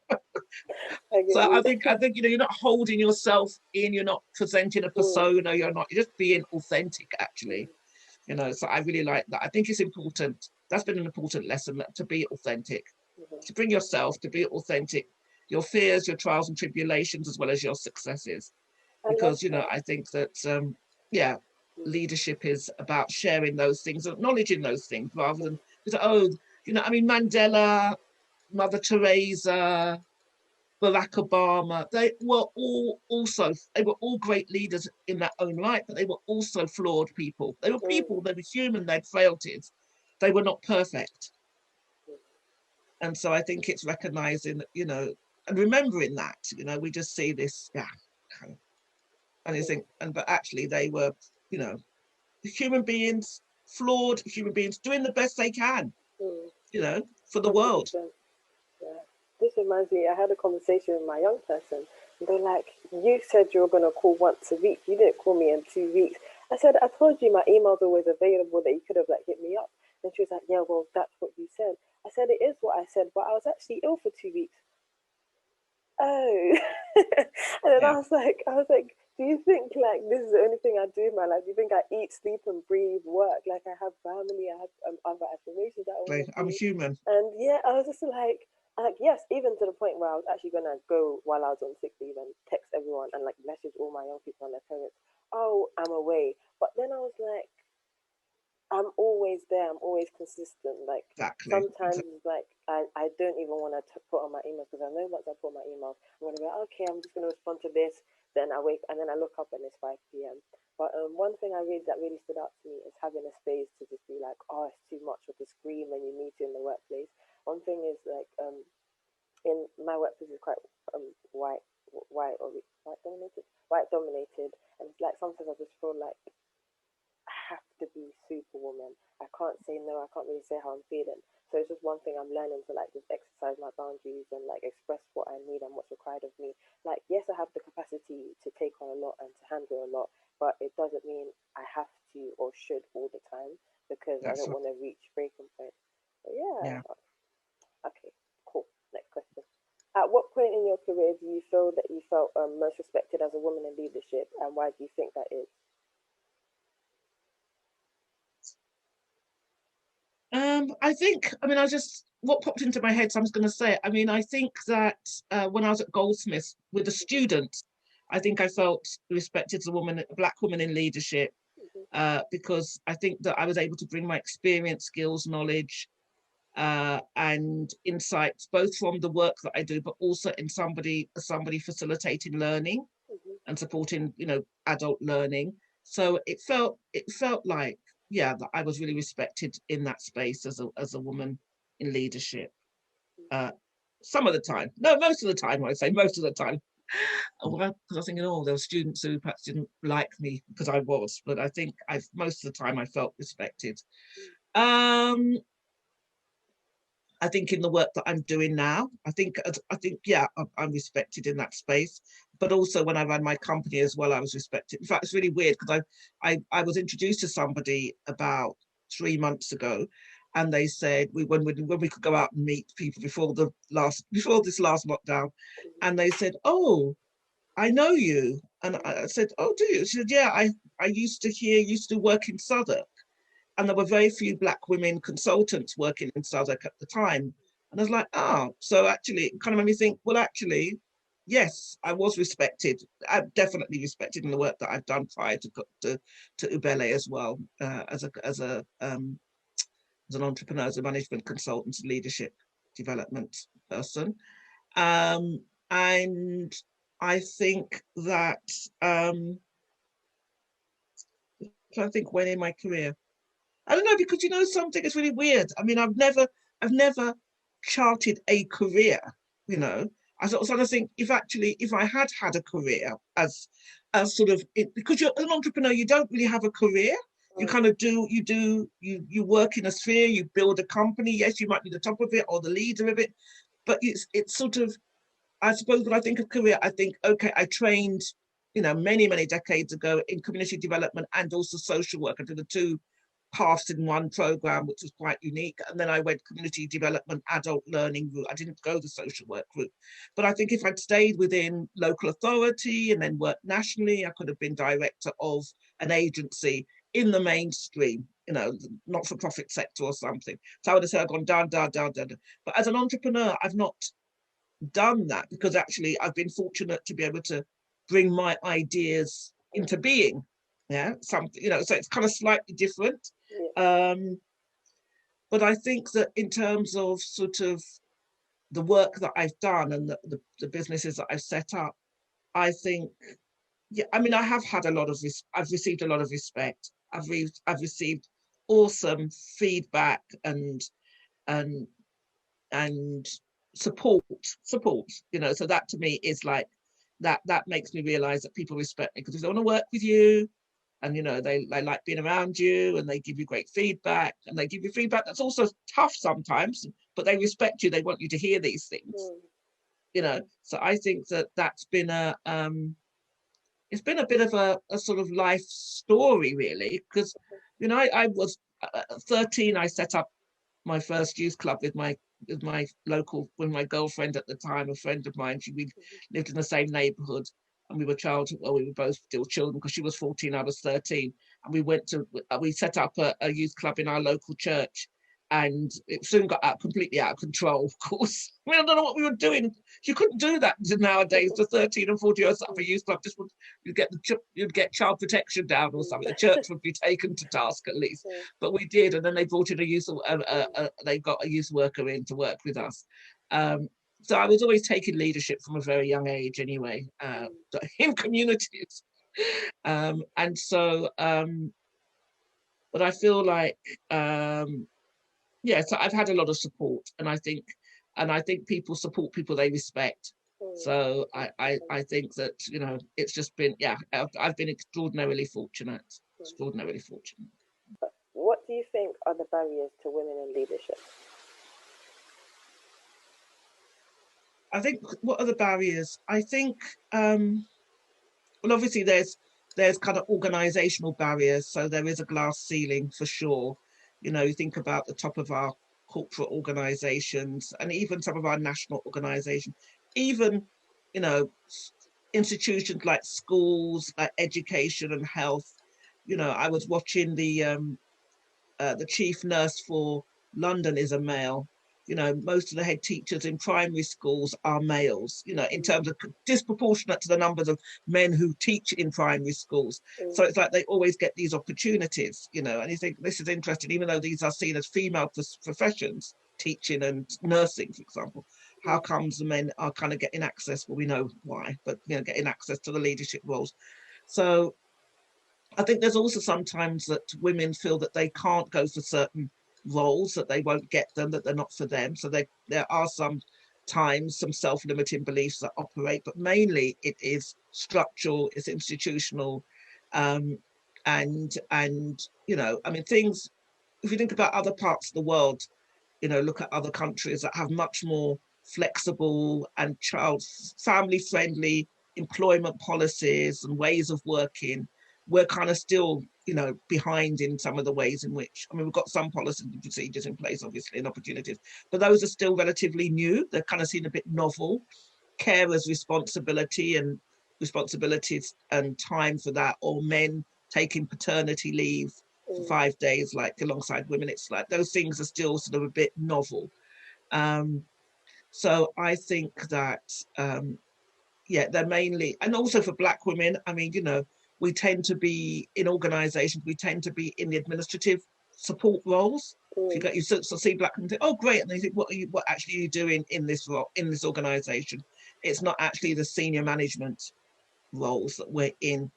I So get you. I think, you know, you're not holding yourself in, you're not presenting a Mm. persona, you're just being authentic, Mm. actually. You know, so I really like that. I think it's important. That's been an important lesson, to be authentic, Mm-hmm. to bring yourself, to be authentic, your fears, your trials and tribulations, as well as your successes. I love Because, you know, that. I think that, yeah, Mm. leadership is about sharing those things, acknowledging those things rather than, oh, you know, I mean, Mandela, Mother Teresa, Barack Obama, they were all great leaders in their own right, but they were also flawed people. They were Mm. people, they were human, they had frailties. They were not perfect. And so I think it's recognizing, you know, and remembering that, you know, we just see this, yeah, and you Mm. think, and but actually they were, you know, human beings, flawed human beings doing the best they can, Mm. you know, for the world. 100%. Yeah. This reminds me, I had a conversation with my young person. And they're like, you said you were going to call once a week. You didn't call me in 2 weeks. I said, I told you my email's always available, that you could have like hit me up. And she was like, yeah, well, that's what you said. I said, it is what I said, but I was actually ill for 2 weeks. Oh. And then Yeah, I was like, do you think like this is the only thing I do in my life? Do you think I eat, sleep, and breathe, work? Like I have family, I have other aspirations that I want to I'm a do. human. And yeah, I was just like, yes, even to the point where I was actually gonna go while I was on sick leave and text everyone and like message all my young people and their parents, oh, I'm away. But then I was like, I'm always there. I'm always consistent. Like Exactly. sometimes, like I don't even want to put on my emails because I know once I put on my emails, I'm gonna be like, okay, I'm just gonna respond to this. Then I wake and then I look up and it's 5 p.m. But one thing that really stood out to me is having a space to just be like, oh, it's too much, or to scream when you need to in the workplace. One thing is like in my workplace is quite white, white or white dominated, and it's like sometimes I just feel like I have to be superwoman. I can't say no. I can't really say how I'm feeling. So it's just one thing I'm learning to like just exercise my boundaries and like express what I need and what's required of me. Like yes, I have the capacity to take on a lot and to handle a lot, but it doesn't mean I have to or should all the time because I That's don't want to reach breaking point. But yeah, yeah. okay, cool. Next question. At what point in your career do you feel that you felt most respected as a woman in leadership, and why do you think that is? I think, I mean, I just, what popped into my head, so I'm just going to say it. I mean, I think that when I was at Goldsmiths with the students, I think I felt respected as a woman, a Black woman in leadership, Mm-hmm. because I think that I was able to bring my experience, skills, knowledge, and insights, both from the work that I do, but also in somebody facilitating learning Mm-hmm. and supporting, you know, adult learning. So it felt like, yeah, that I was really respected in that space as a woman in leadership. Uh, some of the time, no, most of the time, I'd say most of the time. Because I was thinking, oh, there were students who perhaps didn't like me because I was, but I think I've most of the time I felt respected. Um, I think in the work that I'm doing now, I think, yeah, I'm respected in that space. But also when I ran my company as well, I was respected. In fact, it's really weird because I was introduced to somebody about 3 months ago, and they said when we could go out and meet people before this last lockdown, and they said, "Oh, I know you," and I said, "Oh, do you?" She said, "Yeah, I used to work in Southwark." And there were very few Black women consultants working in Southwark at the time. And I was like, oh, so actually, it kind of made me think, well, actually, yes, I was respected. I'm definitely respected in the work that I've done prior to Ubele as well, as an entrepreneur, as a management consultant, leadership development person. And I think that, I think when in my career, I don't know, because you know something is really weird. I mean, I've never charted a career, you know. I sort of think if I had had a career as sort of because you're an entrepreneur, you don't really have a career. You kind of you work in a sphere, you build a company. Yes, you might be the top of it or the leader of it, but it's sort of, I suppose when I think of career, I think, okay, I trained, many, many decades ago in community development and also social work. I did the two paths in one program, which was quite unique. And then I went community development, adult learning route. I didn't go the social work route. But I think if I'd stayed within local authority and then worked nationally, I could have been director of an agency in the mainstream, not-for-profit sector or something. So I would have said I've gone down, down, down, down. But as an entrepreneur, I've not done that because actually I've been fortunate to be able to bring my ideas into being. Yeah, something, so it's kind of slightly different. But I think that in terms of sort of the work that I've done and the businesses that I've set up, I think, yeah, I mean, I have had a lot of I've received a lot of respect. I've received awesome feedback and and support, so that to me is like that makes me realize that people respect me, because if they want to work with you and they like being around you and they give you great feedback, and they give you feedback that's also tough sometimes, but they respect you, they want you to hear these things, so I think that that's been it's been a bit of a sort of life story, really, because I was 13. I set up my first youth club with my girlfriend at the time, a friend of mine. We lived in the same neighborhood, and we were both still children, because she was 14, I was 13, and we set up a youth club in our local church, and it soon got completely out of control, of course. I don't know what we were doing. You couldn't do that nowadays. The 13 and 14-year-olds up a youth club, you'd get child protection down or something. The church would be taken to task at least. But we did, and then they brought in they got a youth worker in to work with us. So I was always taking leadership from a very young age, anyway, in communities, and so. But I feel like. So I've had a lot of support, and I think people support people they respect. So I think that it's just been, I've been extraordinarily fortunate. What do you think are the barriers to women in leadership? I think, what are the barriers? I think well, obviously there's kind of organizational barriers. So there is a glass ceiling for sure. You think about the top of our corporate organizations, and even some of our national organizations, even, institutions like schools, like education and health. I was watching the chief nurse for London is a male. Most of the head teachers in primary schools are males, in terms of disproportionate to the numbers of men who teach in primary schools. So it's like they always get these opportunities, and you think this is interesting, even though these are seen as female professions, teaching and nursing, for example. How comes the men are kind of getting access? Well, we know why, but getting access to the leadership roles. So I think there's also sometimes that women feel that they can't go for certain roles, that they won't get them, that they're not for them. So there are some times some self-limiting beliefs that operate, but mainly it is structural, it's institutional, and I mean, things. If you think about other parts of the world, look at other countries that have much more flexible and family-friendly employment policies and ways of working. We're kind of still, behind in some of the ways in which, I mean, we've got some policies and procedures in place, obviously, and opportunities, but those are still relatively new. They're kind of seen a bit novel. Carers' responsibilities and time for that, or men taking paternity leave for 5 days, like alongside women. It's like those things are still sort of a bit novel. So I think that, they're mainly, and also for Black women, I mean, we tend to be in organizations, we tend to be in the administrative support roles. You see Black women think, oh, great. And they think, what actually are you doing in this role, in this organization? It's not actually the senior management roles that we're in,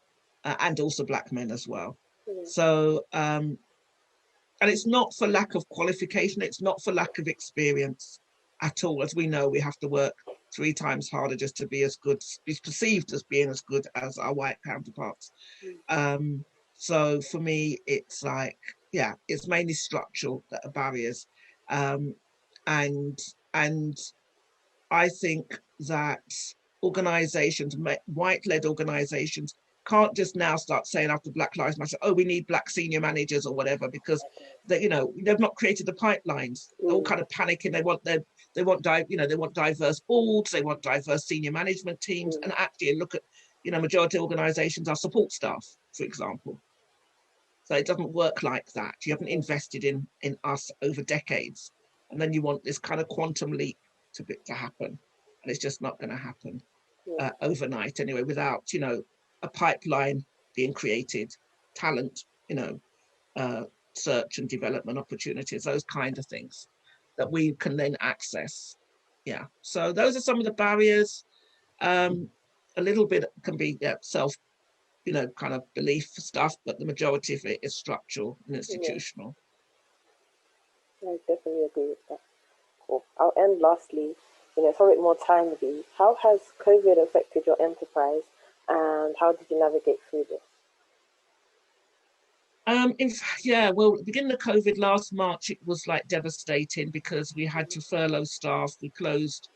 and also Black men as well. So, and it's not for lack of qualification, it's not for lack of experience. at all. As we know, we have to work 3 times harder just to be as good, be perceived as being as good as our white counterparts. So for me, it's like, yeah, it's mainly structural that are barriers. Um, and and I think that organizations, white-led organizations, can't just now start saying after Black Lives Matter, oh, we need black senior managers or whatever, because they, they've not created the pipelines. They're all kind of panicking. They want diverse boards, they want diverse senior management teams, and actually look at, majority organizations are support staff, for example. So it doesn't work like that. You haven't invested in us over decades, and then you want this kind of quantum leap to happen, and it's just not going to happen overnight anyway, without a pipeline being created, talent, search and development opportunities, those kind of things that we can then access. Yeah. So those are some of the barriers. A little bit can be self kind of belief stuff, but the majority of it is structural and institutional. I definitely agree with that. Cool. I'll end lastly, it's a bit more timely. How has COVID affected your enterprise, and how did you navigate through this? Well, beginning of COVID last March, it was like devastating because we had to furlough staff. We closed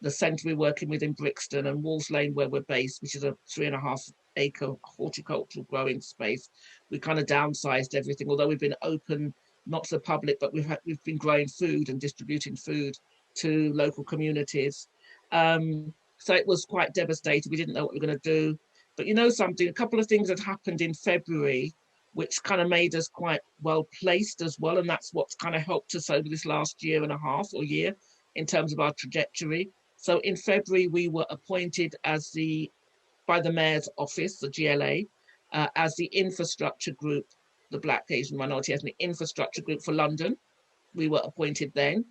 the centre we're working with in Brixton and Wolves Lane, where we're based, which is a 3.5-acre horticultural growing space. We kind of downsized everything, although we've been open, not to the public, but we've been growing food and distributing food to local communities. So it was quite devastating. We didn't know what we were going to do. But something, a couple of things had happened in February, which kind of made us quite well placed as well. And that's what's kind of helped us over this last year and a half or year in terms of our trajectory. So in February, we were appointed by the Mayor's Office, the GLA, as the infrastructure group, the Black, Asian, Minority Ethnic Infrastructure Group for London. We were appointed then.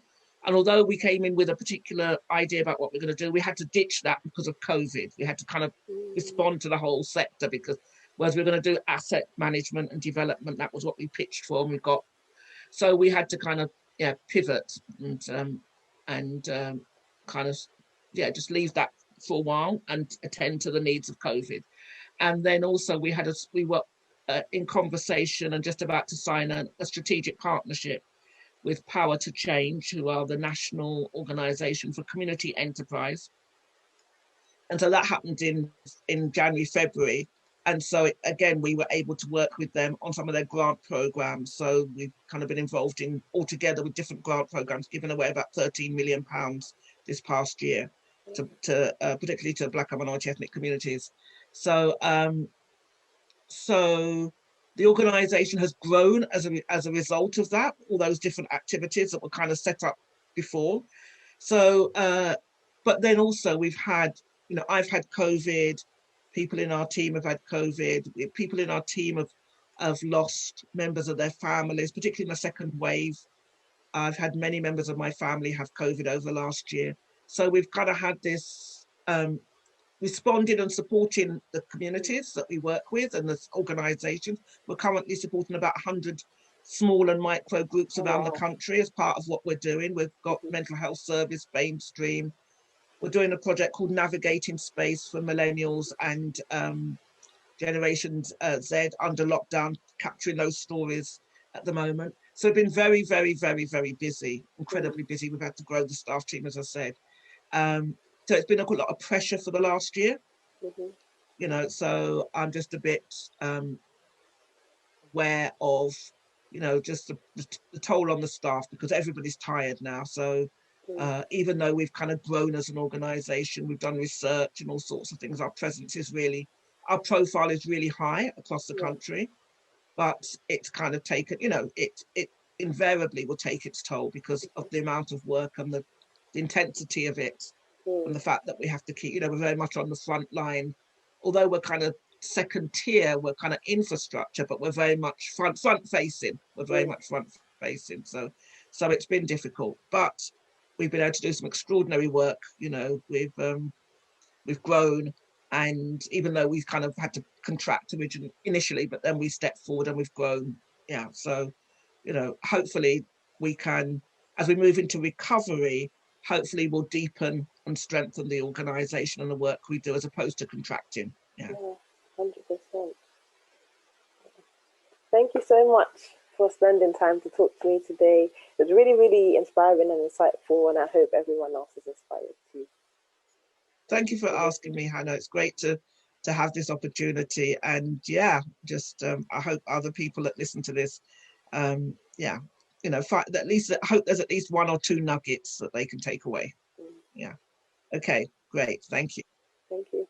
And although we came in with a particular idea about what we're going to do, we had to ditch that because of COVID. We had to kind of respond to the whole sector, because whereas we were going to do asset management and development, that was what we pitched for and we got. So we had to kind of pivot and kind of just leave that for a while and attend to the needs of COVID. And then also we were in conversation and just about to sign a strategic partnership with Power to Change, who are the national organisation for community enterprise. And so that happened in January, February. And so again, we were able to work with them on some of their grant programs. So we've kind of been involved in altogether with different grant programs, giving away about £13 million this past year, to particularly to Black and minority ethnic communities. So the organisation has grown as a result of that, all those different activities that were kind of set up before. So, but then also we've had, I've had COVID, people in our team have had COVID, people in our team have lost members of their families, particularly in the second wave. I've had many members of my family have COVID over last year. So we've kind of had this responding and supporting the communities that we work with and the organisations. We're currently supporting about 100 small and micro groups around the country as part of what we're doing. We've got mental health service, mainstream. We're doing a project called Navigating Space for Millennials and Generation Z under lockdown, capturing those stories at the moment. So we've been very, very, very, very busy, incredibly busy. We've had to grow the staff team, as I said. So it's been a lot of pressure for the last year, so I'm just a bit aware of, just the toll on the staff, because everybody's tired now. So even though we've kind of grown as an organisation, we've done research and all sorts of things, our profile is really high across the country, but it's kind of taken, it invariably will take its toll because of the amount of work and the intensity of it. And the fact that we have to keep, we're very much on the front line, although we're kind of second tier, we're kind of infrastructure, but we're very much front facing. We're very much front facing. So it's been difficult, but we've been able to do some extraordinary work. We've grown, and even though we've kind of had to contract initially, but then we stepped forward and we've grown. So hopefully we can, as we move into recovery, hopefully will deepen and strengthen the organisation and the work we do, as opposed to contracting. Yeah. 100%. Thank you so much for spending time to talk to me today. It was really, really inspiring and insightful, and I hope everyone else is inspired too. Thank you for asking me, Hannah. It's great to have this opportunity, and yeah, just I hope other people that listen to this, yeah, you know, at least I hope there's at least one or two nuggets that they can take away. Yeah. Okay, great. Thank you. Thank you.